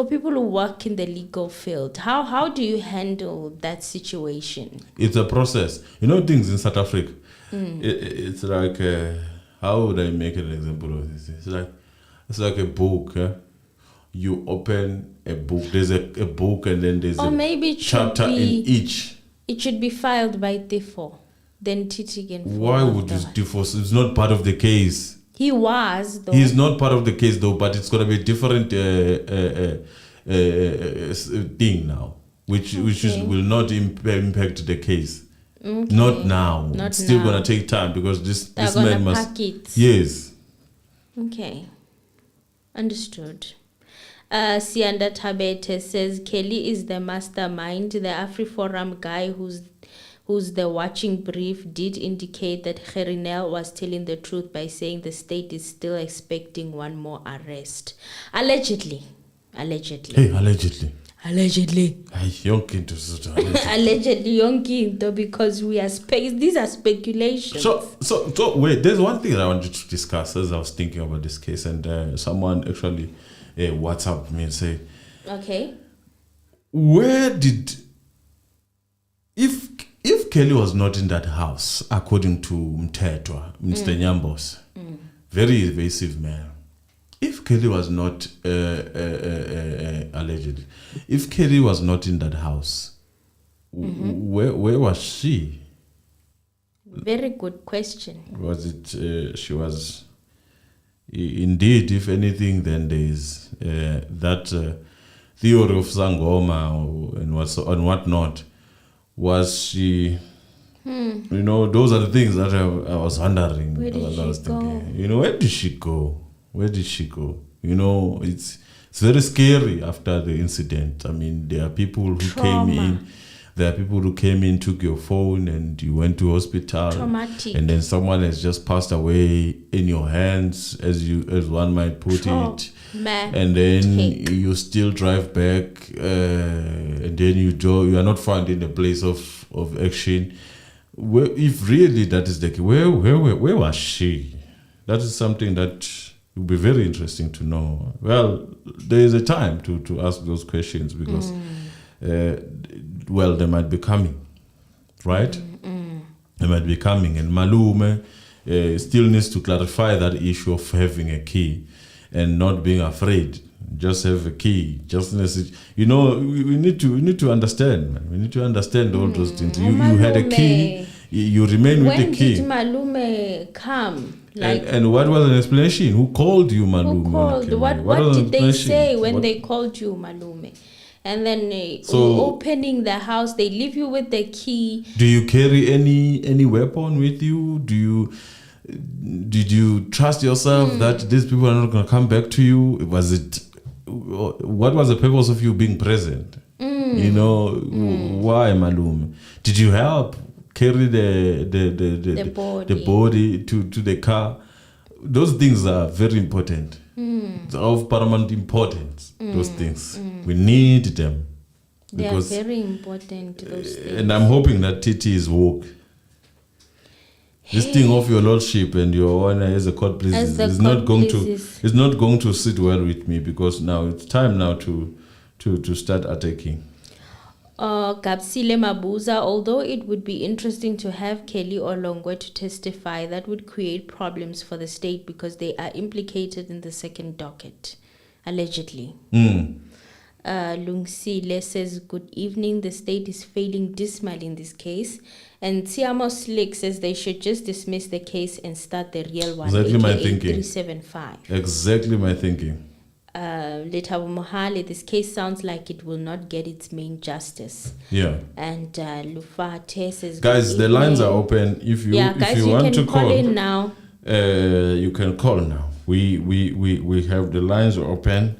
people who work in the legal field, how do you handle that situation? It's a process. You know things in South Africa. It's like how would I make an example of this? It's like a book. You open a book. There's a book, and then there's Or a maybe it should chapter in each. It should be filed by Tifo. Then Titi can. Why would this differ? It's not part of the case. He was though. He's not part of the case though, but it's gonna be a different thing now, which will not impact the case. Okay. Not now. Not it's still now. gonna take time because this They're man gonna must. pack it. Yes. Okay. Understood. Sianda Tabete says Kelly is the mastermind. The AfriForum guy who's the watching brief did indicate that Gerinel was telling the truth by saying the state is still expecting one more arrest. Allegedly. Hey, allegedly. Ay, yonke into such allegedly. Allegedly yonkinto, because we are these are speculations. So wait, there's one thing that I wanted to discuss as I was thinking about this case, and someone actually WhatsApped me and say, Okay. where did if Kelly was not in that house, according to Mtetwa, Mr. Nyambos, very evasive man. If Kelly was not allegedly, if Kelly was not in that house, where was she? Very good question. Was it she was indeed? If anything, then there is that theory of Sangoma and whatnot. Was she? You know, those are the things that I was wondering. Where did I was she go? thinking, you know, where did she go? Where did she go? You know, it's very scary after the incident. I mean, there are people who Trauma. came in. There are people who came in, took your phone, and you went to hospital. Traumatic. And then someone has just passed away in your hands, as one might put it. And then you still drive back, and then you are not found in a place of action. Where, if really that is the case, where was she? That is something that would be very interesting to know. Well, there is a time to ask those questions because, they might be coming, right? They might be coming, and Malume still needs to clarify that issue of having a key and not being afraid. Just have a key. Just we need to understand. Man. We need to understand all those things. You had a key. You remain with the key. When did Malume come? And what was an explanation? Who called you, Malume? Who called? What did they say when they called you, Malume? And then opening the house, they leave you with the key. Do you carry any weapon with you? Did you trust yourself that these people are not going to come back to you? What was the purpose of you being present? You know, why, Malume? Did you help carry the body to the car? Those things are very important. It's of paramount importance. Those things we need them. They are very important. Those things. And I'm hoping that Titi is woke. This thing of your lordship and your honor as a court pleases is not going to sit well with me, because now it's time now to start attacking. Gabsile Mabuza, although it would be interesting to have Kelly Olongwe to testify, that would create problems for the state because they are implicated in the second docket, allegedly. Lungsile says, good evening. The state is failing dismally in this case. And Tiamo Slick says they should just dismiss the case and start the real one. Exactly my thinking. 375. Exactly my thinking. Letabu Mohale, this case sounds like it will not get its main justice. Yeah. And Lufate says, guys, the lines are open. If you want to call in now. You can call now. We have the lines open.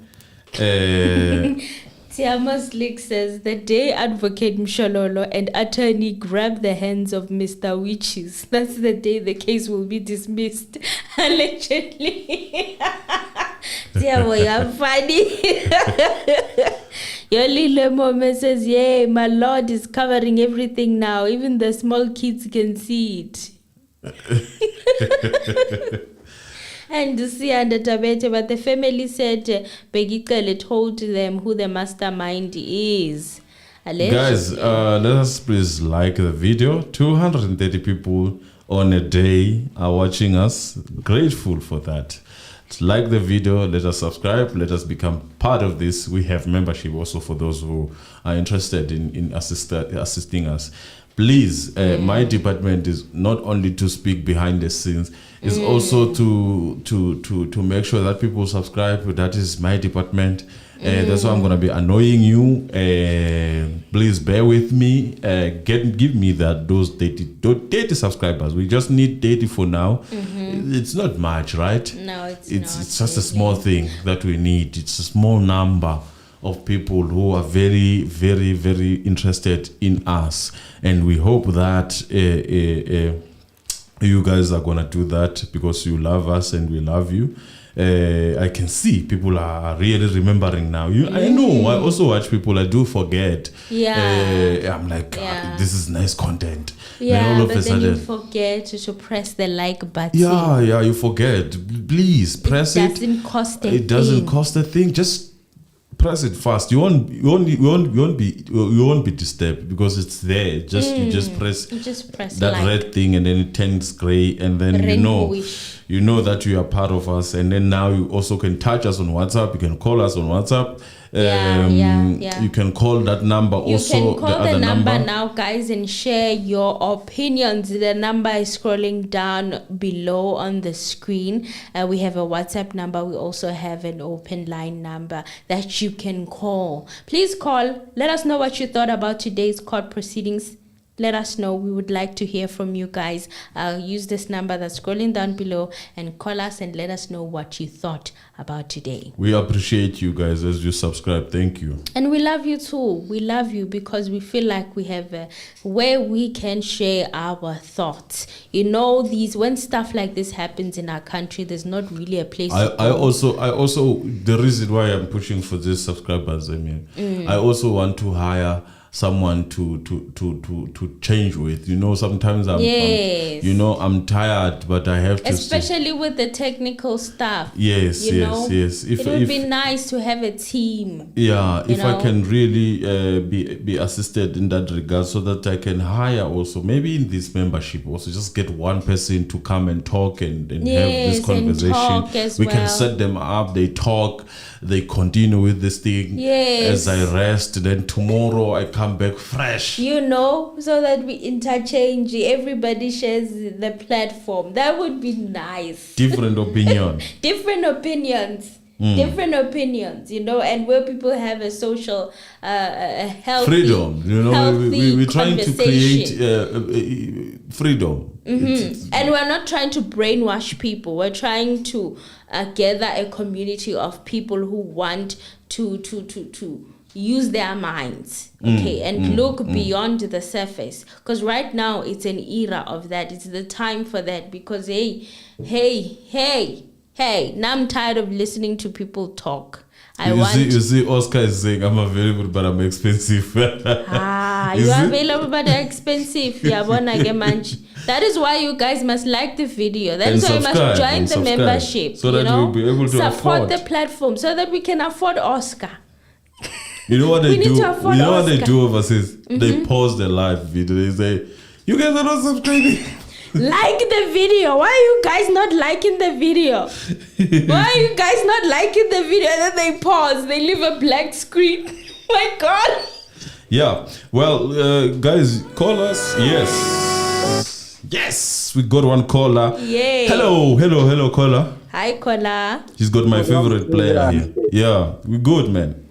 Tiamo Slick says the day Advocate Mshololo and attorney grab the hands of Mr. Witches, that's the day the case will be dismissed. Allegedly. Tiamo, you're funny. Your little moment says, "Yay, my Lord is covering everything now. Even the small kids can see it." And to see under Tabete, but the family said Begikele told them who the mastermind is. Guys, let us please like the video. 230 people on a day are watching us. Grateful for that. Like the video, let us subscribe, let us become part of this. We have membership also for those who are interested in assisting us. Please, my department is not only to speak behind the scenes, it's also to make sure that people subscribe. That is my department. That's why I'm going to be annoying you. Please bear with me. Give me those 30 subscribers. We just need 30 for now. It's not much, right? No, it's not. It's just a small thing that we need. It's a small number of people who are very, very, very interested in us. And we hope that you guys are going to do that because you love us and we love you. I can see people are really remembering now. I know. I also watch people. I do forget. I'm like, this is nice content. Then all of a sudden, you forget to press the like button. Yeah, you forget. Please press it. It doesn't cost a thing. Just press it fast. You won't be disturbed because it's there. You just press that like. Red thing, and then it turns gray, and then you know that you are part of us. And then now you also can touch us on WhatsApp. You can call us on WhatsApp. You can call that number also. You can call the number now, guys, and share your opinions. The number is scrolling down below on the screen. We have a WhatsApp number. We also have an open line number that you can call. Please call. Let us know what you thought about today's court proceedings. Let us know. We would like to hear from you guys. Use this number that's scrolling down below and call us and let us know what you thought about today. We appreciate you guys as you subscribe. Thank you. And we love you too. We love you because we feel like we have where we can share our thoughts. When stuff like this happens in our country, there's not really a place to go. I also the reason why I'm pushing for these subscribers, I also want to hire someone to change with. Sometimes I'm tired, but I have to, especially with the technical stuff. Yes. It would be nice to have a team. If I can really be assisted in that regard, so that I can hire also, maybe in this membership also, just get one person to come and talk and have this conversation. We can set them up, they talk, they continue with this thing as I rest, then tomorrow I come back fresh, so that we interchange, everybody shares the platform. That would be nice. Different opinions, and where people have a social healthy freedom. We're trying to create freedom. And we're not trying to brainwash people. We're trying to gather a community of people who want to use their minds, and look beyond the surface. Because right now it's an era of that. It's the time for that. Because now I'm tired of listening to people talk. You see, Oscar is saying, I'm available, but I'm expensive. You are available, but they're expensive. That is why you guys must like the video. That is why you must join the membership. So that we'll be able to support the platform, so that we can afford Oscar. You know what they do? What they do overseas? They pause the live video. They say, you guys are not subscribing. Like the video. Why are you guys not liking the video? Why are you guys not liking the video? And then they pause. They leave a blank screen. My God. Yeah. Well, guys, call us. Yes. We got one caller. Yay. Hello, caller. Hi, caller. He's got my favorite player here. Yeah. We good, man.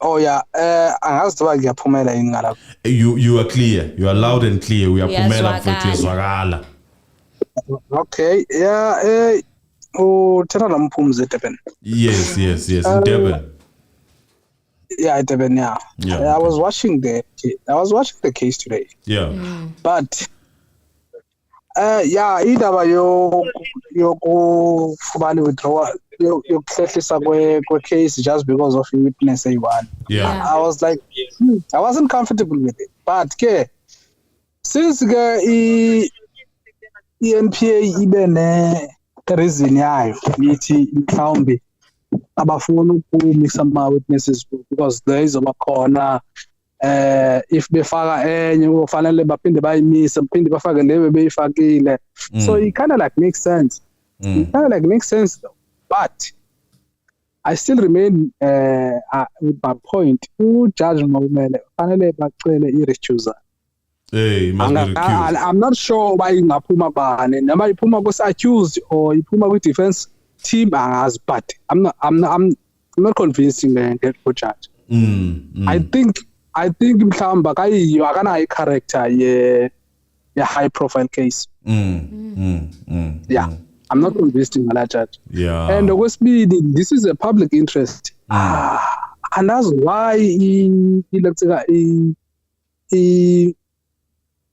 Oh yeah, you are clear. You are loud and clear. We are pumela futhi zwakala. Okay, yeah, tena Mphumzi Durban. Yes, in Durban. Yeah, Durban, yeah. I was watching the case today. Yeah. But indaba yokufumana withdrawal yokuhlehlisa kwe-case just because of witness eyi-one. Yeah. I was like, I wasn't comfortable with it. But ke since i-NPA ibe ne-reason yayo ithi mhlawumbe abafuna ukumisa ama-witnesses because there izoba khona if befaka enye kufanele baphinde bayimise baphinde bafake leyo beyifakile. So it kind of like makes sense. It kind of like makes sense though. But I still remain with my point. Judge Mawumele fanele bacele i-recusal. Hey, must be recused. I'm not sure why ingaphuma bani. Noma iphuma kwesi-accused or iphuma kwi-defense team angazi, but I'm not convincing the judge. I think mhlawumbe akayiyo akanayo i-character ye high profile case. Yeah. I'm not convinced in that judge. Yeah. And okwesibili, this is a public interest. And that's why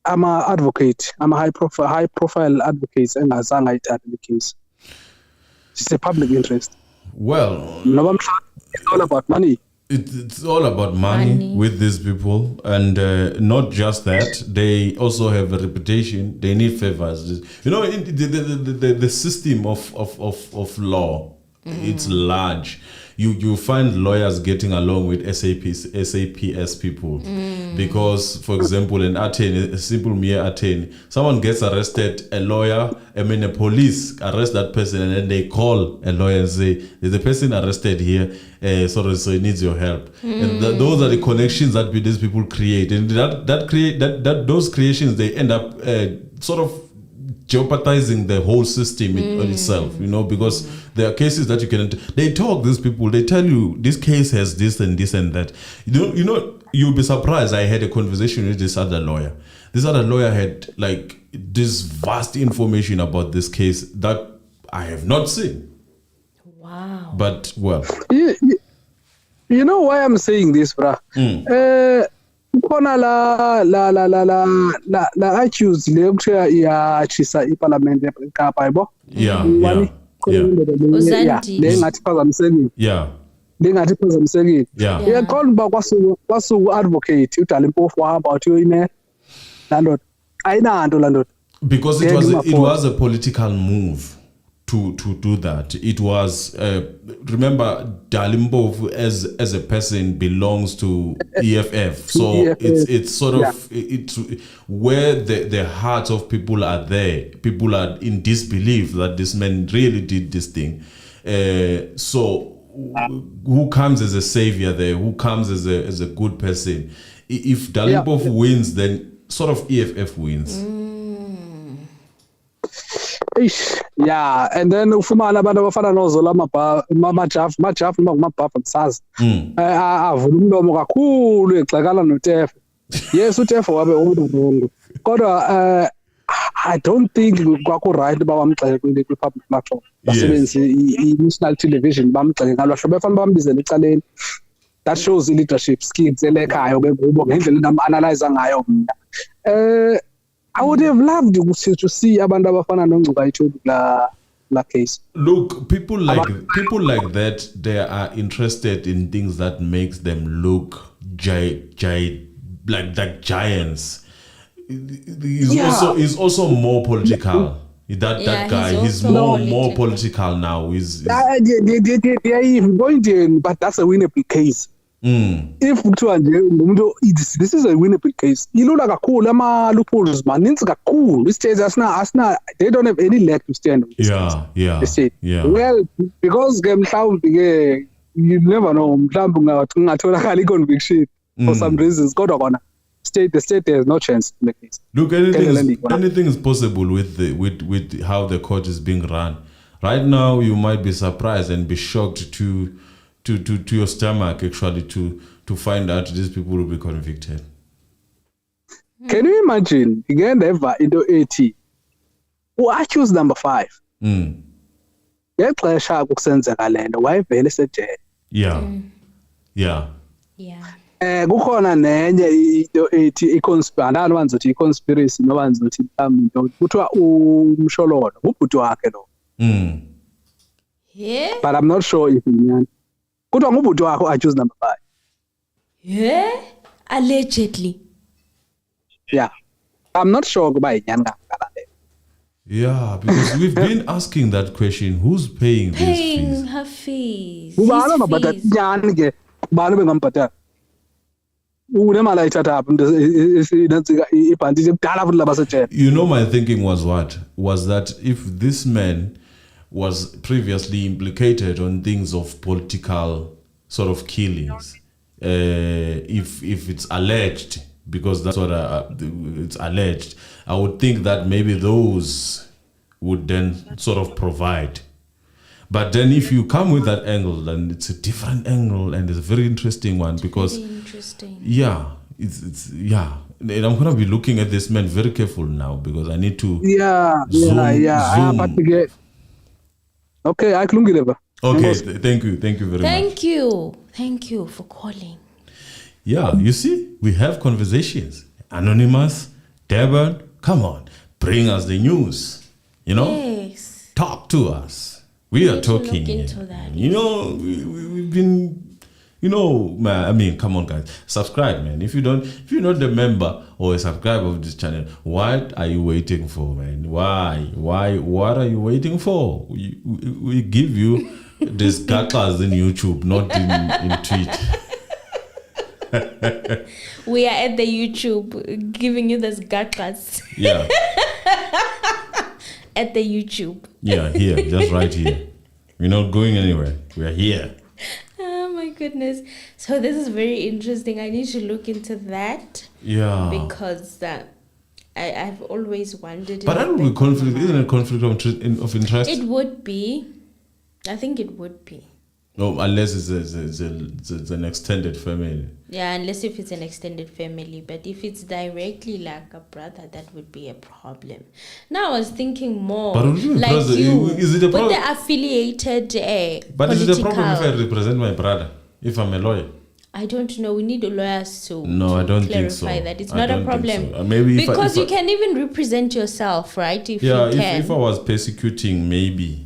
I'm an advocate. I'm a high profile advocate and engazange ayithathe the case. It's a public interest. Well, it's all about money. It's all about money with these people, and not just that. They also have a reputation. They need favors. You know, the system of law, it's large. You find lawyers getting along with SAPS people because, for example, in Athene, a simple mere Athene, someone gets arrested, a lawyer, the police arrest that person, and then they call a lawyer and say, there's a person arrested here, so he needs your help. And those are the connections that these people create, and those creations, they end up sort of jeopardizing the whole system in itself, you know, because there are cases that you can. They talk, these people, they tell you this case has this and this and that. You know, you'll be surprised. I had a conversation with this other lawyer. This other lawyer had like this vast information about this case that I have not seen. Wow. But well, you know why I'm saying this, brah? Khona la accused le kuthiwa iyachisa iparliament eKapa yabo. Yeah. Le ngathi phazamisekile. Yeah. Le ngathi phazamisekile. Yeah. Uyaqonda uba kwasuku advocate uDalimpofu wahamba wathi uyine landlord ayinanto landlord. Because it was a political move to do that. It was remember Dalimpofu as a person belongs to EFF, so it's sort of it's where the hearts of people are there. People are in disbelief that this man really did this thing. So who comes as a savior there? Who comes as a good person? If Dalimpofu wins, then sort of EFF wins. Yeah, and then ufumana abantu abafana noZola majafu noma ngumabhafa msazi avula umlomo kakhulu exakala noTefu. Yes, uTefu wabe umuntu kodwa I don't think kwaku right bawamxeke kwi-public platform basebenzise i-national television bamxeke ngalo hlobo befana bambizele ecaleni. That shows leadership skills elekhaya bekubo ngendlela analyze ngayo mina. I would have loved to see abantu abafana noNgcuka Itholi la case. Look, people like that, they are interested in things that makes them look like giants. He's also more political. That guy, he's more political now. They're even going to, but that's a winnable case. If this is a winnable case, ilula kakhulu ama loopholes maninzi kakhulu. States asna they don't have any leg to stand on. Yeah. Well, because mhlawumbe you never know, mhlawumbe ungatholakala conviction for some reasons. Kodwa kona the state has no chance in the case. Look, anything is possible with how the court is being run. Right now, you might be surprised and be shocked to your stomach actually to find out these people will be convicted. Can you imagine again ever into 80 who accused number 5 ngexesha kusenzeka lento wayevele esejele. Yeah kukhona nenye into ethi i-conspiracy noba ngizothi mhlawumbe into kuthiwa umshololo ubhuti wakhe lo Yeah. But I'm not sure if inyani. Kuthiwa ngubhuti wakho accused number 5. Yeah. Allegedly. Yeah. I'm not sure kuba inyani kangaka le. Yeah, because we've been asking that question. Who's paying these Paying fees? her fees. Ubani His mabhadala fees. inyani ke ubani bengambhadala. Unemali ayithatha apha inantsika ibhanti ekudala futhi labasejele. You know, my thinking was what? Was that if this man was previously implicated on things of political sort of killings, if it's alleged, because that's what it's alleged, I would think that maybe those would then sort of provide. But then if you come with that angle, then it's a different angle and it's a very interesting one because Very interesting. yeah, it's yeah. And I'm gonna be looking at this man very careful now because I need to zoom. But ke okay, akulungile ba. Okay, thank you very much. Thank you for calling. Yeah, you see, we have conversations. Anonymous, Devon, come on, bring us the news. You know, Yes. talk to us. We are need to look talking. into that. You know, we've been, you know, man. I mean, come on, guys, subscribe, man. If you're not a member or a subscriber of this channel, what are you waiting for, man? Why? What are you waiting for? We give you these gakas in YouTube, not in Twitch. We are at the YouTube giving you this gakas Yeah. at the YouTube. Yeah, here, just right here. We're not going anywhere. We're here. Oh my goodness. So this is very interesting. I need to look into that Yeah. because I've always wondered. But that would be conflict. Isn't it conflict of interest? It would be. I think it would be. No, unless it's an extended family. Yeah, unless if it's an extended family. But if it's directly like a brother, that would be a problem. Now I was thinking more But would you be like brother- you, is it a with problem? the affiliated But is it a problem if I political. represent my brother? If I'm a lawyer? I don't know. We need lawyers to No, I don't clarify think so. that. It's I not a don't think problem. so. Maybe if because I- you can even represent yourself, right? If Yeah, you can. if I was persecuting, maybe.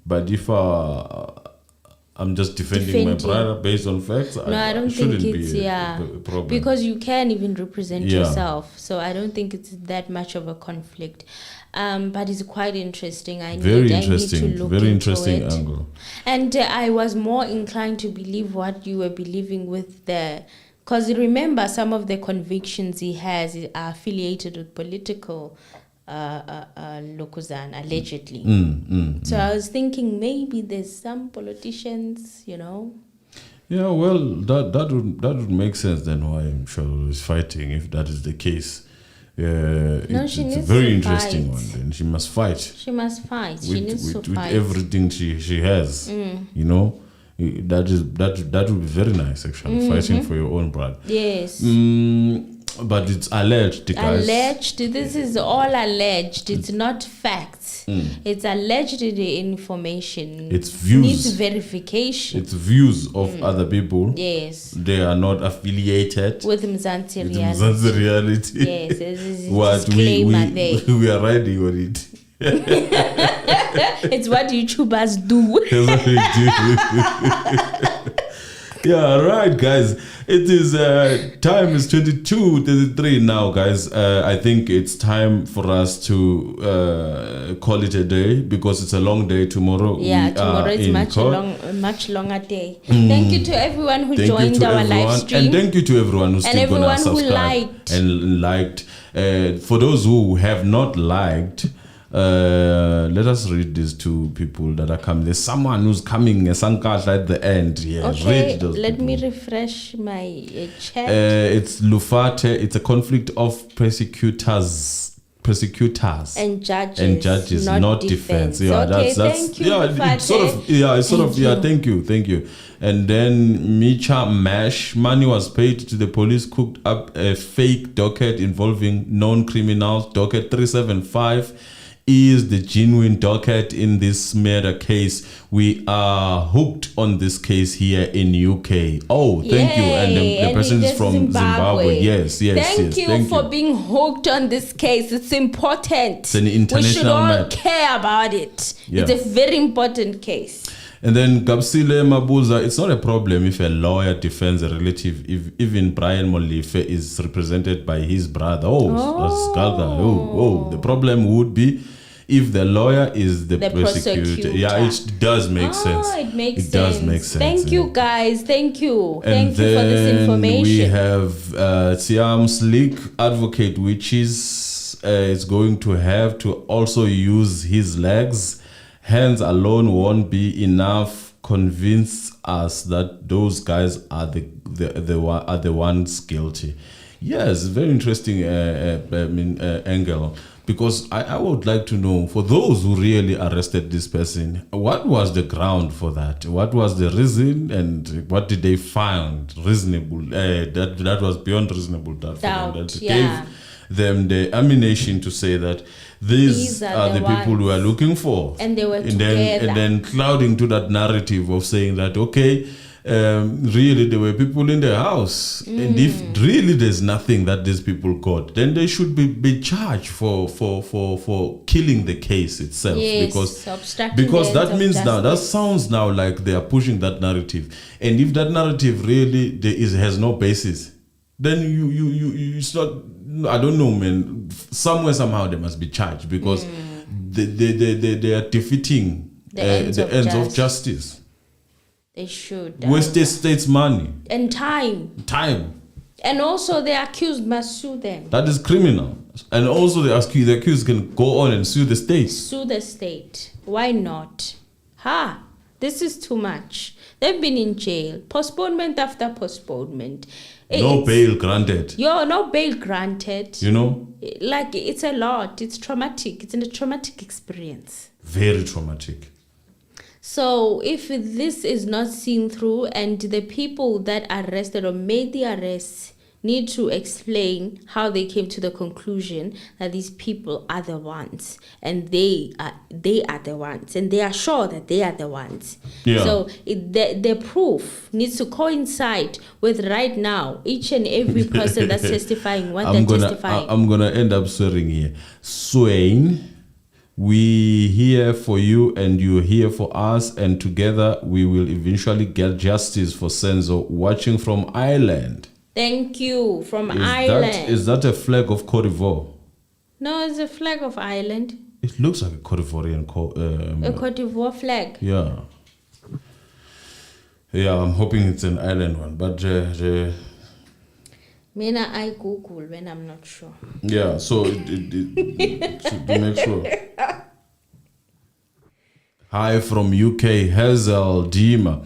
But if I'm just defending my brother based on facts, No, I don't shouldn't think be it's a problem. because you can even represent Yeah. yourself. So I don't think it's that much of a conflict. But it's quite interesting. I very need interesting, to look very into interesting it. angle. And I was more inclined to believe what you were believing with the, because remember some of the convictions he has are affiliated with political Lokuzan, allegedly. So I was thinking maybe there's some politicians, you know. Yeah, well, that would make sense then why Michelle is fighting if that is the case. It's she a needs very to interesting fight. one. Then she must fight She must fight. She needs to with fight. everything she has. You know, that would be very nice actually. Fighting for your own brother. Yes. But it's alleged, guys. Alleged. This is all alleged. It's not facts. It's alleged information. It's views. Needs verification. It's views of other people. Yes. They are not affiliated With Mzansi with reality. Mzansi reality. Yes. There's a What disclaimer there. we are riding on it. It's what YouTubers do. That's what we do. Yeah, right, guys. It is time is 22:33 now, guys. I think it's time for us to call it a day because it's a long day tomorrow. Yeah, We tomorrow are is in court. a much longer day. Thank you to everyone who Thank you joined to our live everyone, stream. and thank you to everyone who's And still gonna everyone who subscribe liked. and liked. For those who have not liked, let us read these two people that are coming. There's someone who's coming, a Sankasha at the end. Yeah, Okay, read those let people. me refresh my chat. It's Lufate. It's a conflict of persecutors And judges, not defense. Yeah, okay, that's thank you, yeah. It's sort of yeah. Thank you. And then Micha Mash, money was paid to the police, cooked up a fake docket involving known criminals. Docket 375 is the genuine docket in this murder case. We are hooked on this case here in UK. Oh, thank you. And the person is from Zimbabwe. Yes. Thank you for being hooked on this case. It's important. It's an international We should all matter. care about it. Yeah. It's a very important case. And then Gabsile Mabuza, it's not a problem if a lawyer defends a relative, if even Brian Molife is represented by his brother. The problem would be if the lawyer is the prosecutor. Yeah, it does make sense. It makes sense. Does make sense. Thank you, guys. Thank you. Thank you for this information. We have Siam Slick advocate, which is going to have to also use his legs. Hands alone won't be enough. Convince us that those guys are the ones guilty. Yes, very interesting angle. Because I would like to know, for those who really arrested this person, what was the ground for that? What was the reason, and what did they find reasonable? That was beyond reasonable doubt. Gave them the ammunition to say that these are the people we are looking for, and they were together. And then clouding to that narrative of saying that really there were people in the house, and if really there's nothing that these people got, then they should be charged for killing the case itself. Because that means now, that sounds now like they are pushing that narrative, and if that narrative really has no basis, then you it's not. I don't know, man. Somehow they must be charged, because they are defeating the ends of justice. They should. Wasted state's money. And time. And also the accused must sue them. That is criminal. And also the accused can go on and sue the state. Sue the state. Why not? This is too much. They've been in jail. Postponement after postponement. No bail granted. No bail granted. Like, it's a lot. It's traumatic. It's a traumatic experience. Very traumatic. So if this is not seen through, and the people that arrested or made the arrests need to explain how they came to the conclusion that these people are the ones, and they are the ones, and they are sure that they are the ones. Yeah. So the proof needs to coincide with right now each and every person that's testifying what they're testifying. I'm gonna end up swearing here. Swain, we here for you and you here for us, and together we will eventually get justice for Senzo, watching from Ireland. Thank you, from Ireland. Is that a flag of Cote d'Ivoire? No, it's a flag of Ireland. It looks like a Cote d'Ivoirian a Cote d'Ivoire flag. Yeah. Yeah, I'm hoping it's an island one, but Mina, I Google when I'm not sure. Yeah, so to make sure. Hi from UK, Hazel Dima.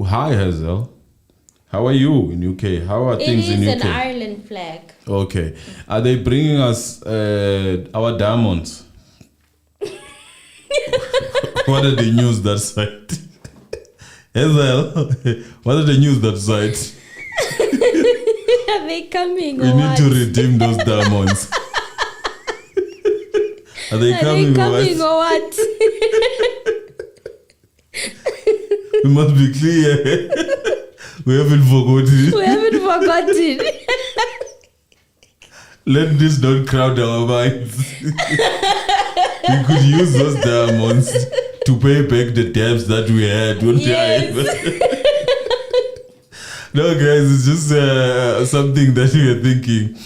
Hi Hazel. How are you in UK? How are things in UK? It is an Ireland flag. Okay. Are they bringing us our diamonds? What are the news that side? Hazel, what are the news that side? Are they coming? We need to redeem those diamonds. Are they coming or what? We must be clear. We haven't forgotten. Let this not crowd our minds. We could use those diamonds to pay back the debts that we had one time. No, guys, it's just something that we are thinking.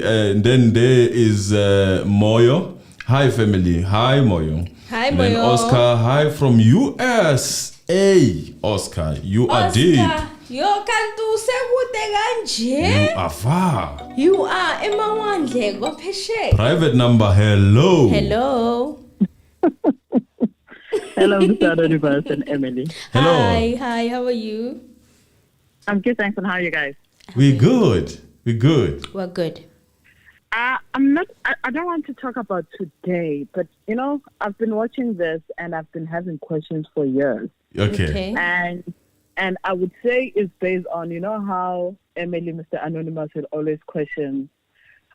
And then there is Moyo. Hi, family. Hi, Moyo. Hi, and Moyo. then Oscar. Hi from USA. Oscar, you are deep. Yo, kantu sekude kanje. You are far. You are emawandle kwaphesheya. Private number. Hello. Hello, Mr. Anonymous and Emily. Hello. Hi, how are you? I'm good, thanks. And how are you guys? We're good. We're good. I don't want to talk about today, but I've been watching this and I've been having questions for years. Okay. And I would say it's based on, how Emily, Mr. Anonymous, will always question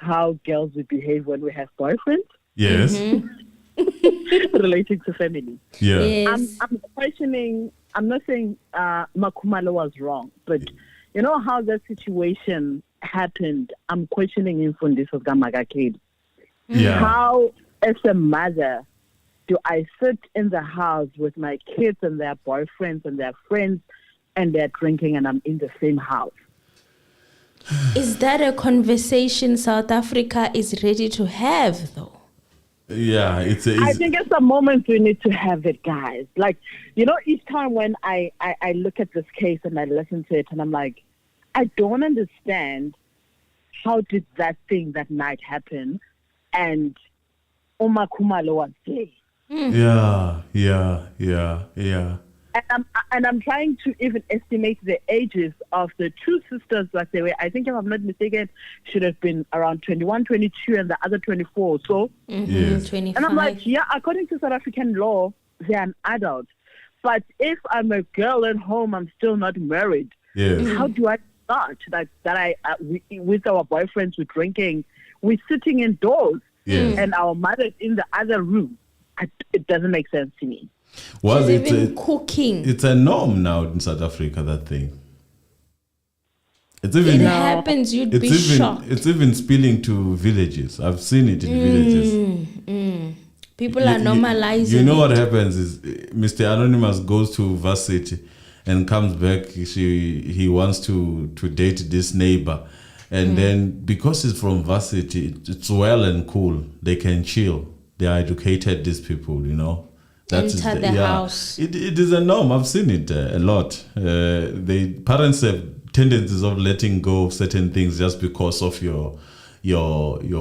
how girls would behave when we have boyfriends. Yes. Relating to family. Yeah. Yes. I'm questioning, I'm not saying Makumalo was wrong, but you know how that situation happened? I'm questioning Mfundiso Gamaga kid. Yeah. How, as a mother, do I sit in the house with my kids and their boyfriends and their friends and they're drinking and I'm in the same house? Is that a conversation South Africa is ready to have, though? Yeah, I think at the moment we need to have it, guys. Like, you know, each time when I look at this case and I listen to it and I'm like, I don't understand how did that thing that night happen and Oma Kumalo was there. Yeah. And I'm trying to even estimate the ages of the two sisters that they were. I think, if I'm not mistaken, should have been around 21, 22, and the other 24. So, Yes. 25. and I'm like, yeah, according to South African law, they're an adult. But if I'm a girl at home, I'm still not married. Yes. How do I start with our boyfriends, we're drinking, we're sitting indoors, Yes. and our mother's in the other room? It doesn't make sense to me. Well, She's even cooking. It's a norm now in South Africa, that thing. It's It even happens, you'd be shocked. it's even spilling to villages. I've seen it in villages. People are normalizing. You know it. what happens is Mr. Anonymous goes to varsity and comes back. He wants to date this neighbor, and then because it's from varsity, it's well and cool. They can chill. They are educated. These people, you know. Enter the house. It is a norm. I've seen it a lot. The parents have tendencies of letting go of certain things just because of your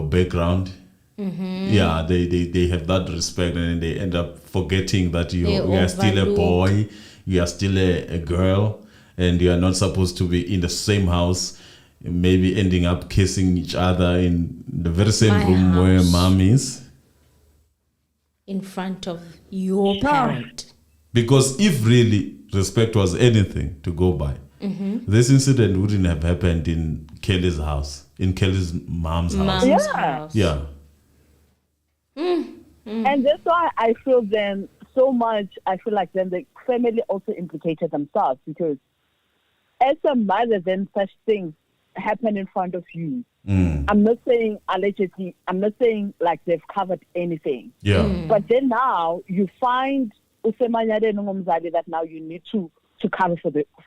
background. Yeah, they have that respect, and they end up forgetting that you are still a boy, you are still a girl, and you are not supposed to be in the same house. Maybe ending up kissing each other in the very same room where mom is. In front of your parent. Because if really respect was anything to go by, this incident wouldn't have happened in Kelly's house, in Kelly's mom's house. House. Yeah. And that's why I feel then so much, I feel like then the family also implicated themselves, because as a mother, then such things happen in front of you. I'm not saying allegedly, I'm not saying like they've covered anything. Yeah. But then now you find that now you need to cover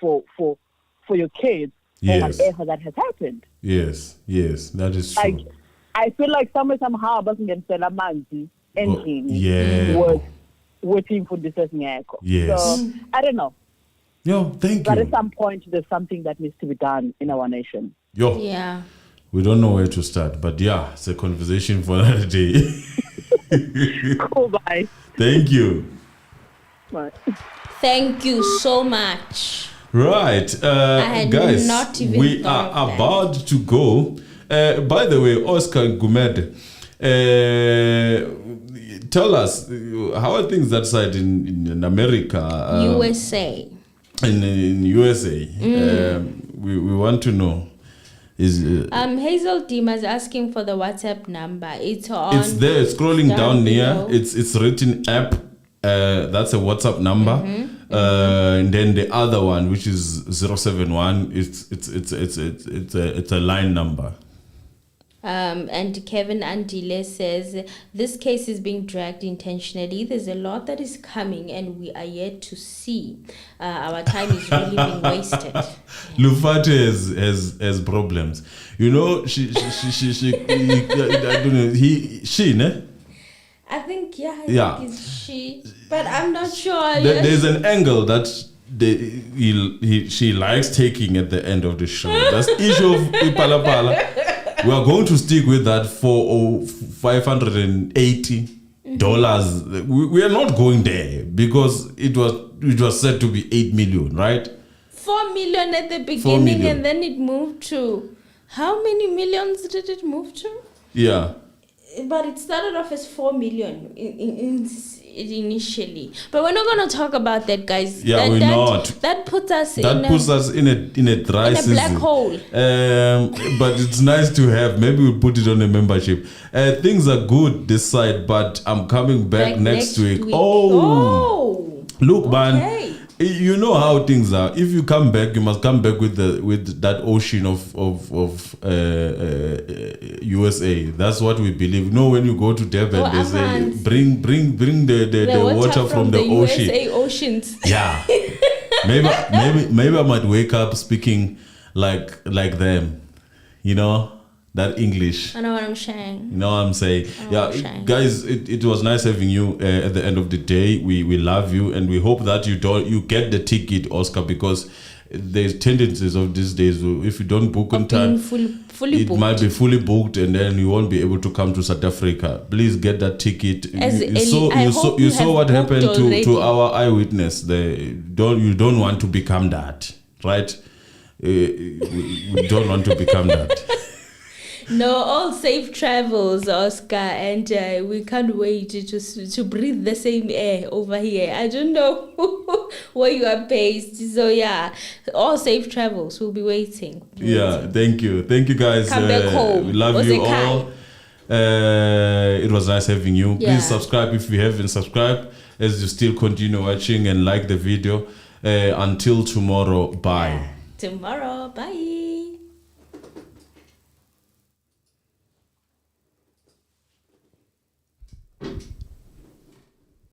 for your kids or whatever that has happened. Yes, that is true. Like, I feel like somehow basingenisela amanzi endlini yeah. waiting for this ngekho. Yes. So I don't know. Yo, thank But you. at some point there's something that needs to be done in our nation. Yo. Yeah. We don't know where to start, but yeah, it's a conversation for another day. Cool, bye. Thank you. Bye. Thank you so much. Right, had guys, not even we thought of are that. about to go. By the way, Oscar Gumed, tell us, how are things that side in America? USA. In USA, we want to know. Hazel Dima is asking for the WhatsApp number. It's on. It's there, scrolling down near. below. It's written app. That's a WhatsApp number. And then the other one, which is 071, it's a line number. And Kevin Andile says this case is being dragged intentionally. There's a lot that is coming, and we are yet to see. Our time is really being wasted. Lufate has problems. You know, she I don't know. She, ne? I think I Yeah. think it's she, but I'm not sure. There's an angle that she likes taking at the end of the show. That's issue of Ipalapala. We are going to stick with that for $580. We are not going there because it was said to be 8 million, right? 4 million at the 4 beginning, million. and then it moved to how many millions did it move to? Yeah. But it started off as 4 million initially. But we're not going to talk about that, guys. Yeah, we're not. That puts us in a dry season. Black hole. But it's nice to have. Maybe we'll put it on a membership. Things are good this side, but I'm coming back next week. Oh, look, man. You know how things are. If you come back, you must come back with that ocean of USA. That's what we believe. You know, when you go to Durban, they say bring the water from the ocean. USA oceans. Yeah. maybe I might wake up speaking like them. You know, that English. I know what I'm saying. You know what I'm saying? Guys, it was nice having you at the end of the day. We love you, and we hope that you get the ticket, Oscar, because there's tendencies of these days. If you don't book on time, fully booked. Might be fully booked, and then you won't be able to come to South Africa. Please get that ticket. You saw what happened to our eyewitness. You don't want to become that, right? We don't want to become that. No, all safe travels, Oscar, and we can't wait to breathe the same air over here. I don't know where you are based, so yeah, all safe travels. We'll be waiting. Yeah, thank you guys. Come back home. We love you all. It was nice having you. Yeah. Please subscribe if you haven't subscribed, as you still continue watching and like the video. Until tomorrow, bye. Tomorrow, bye.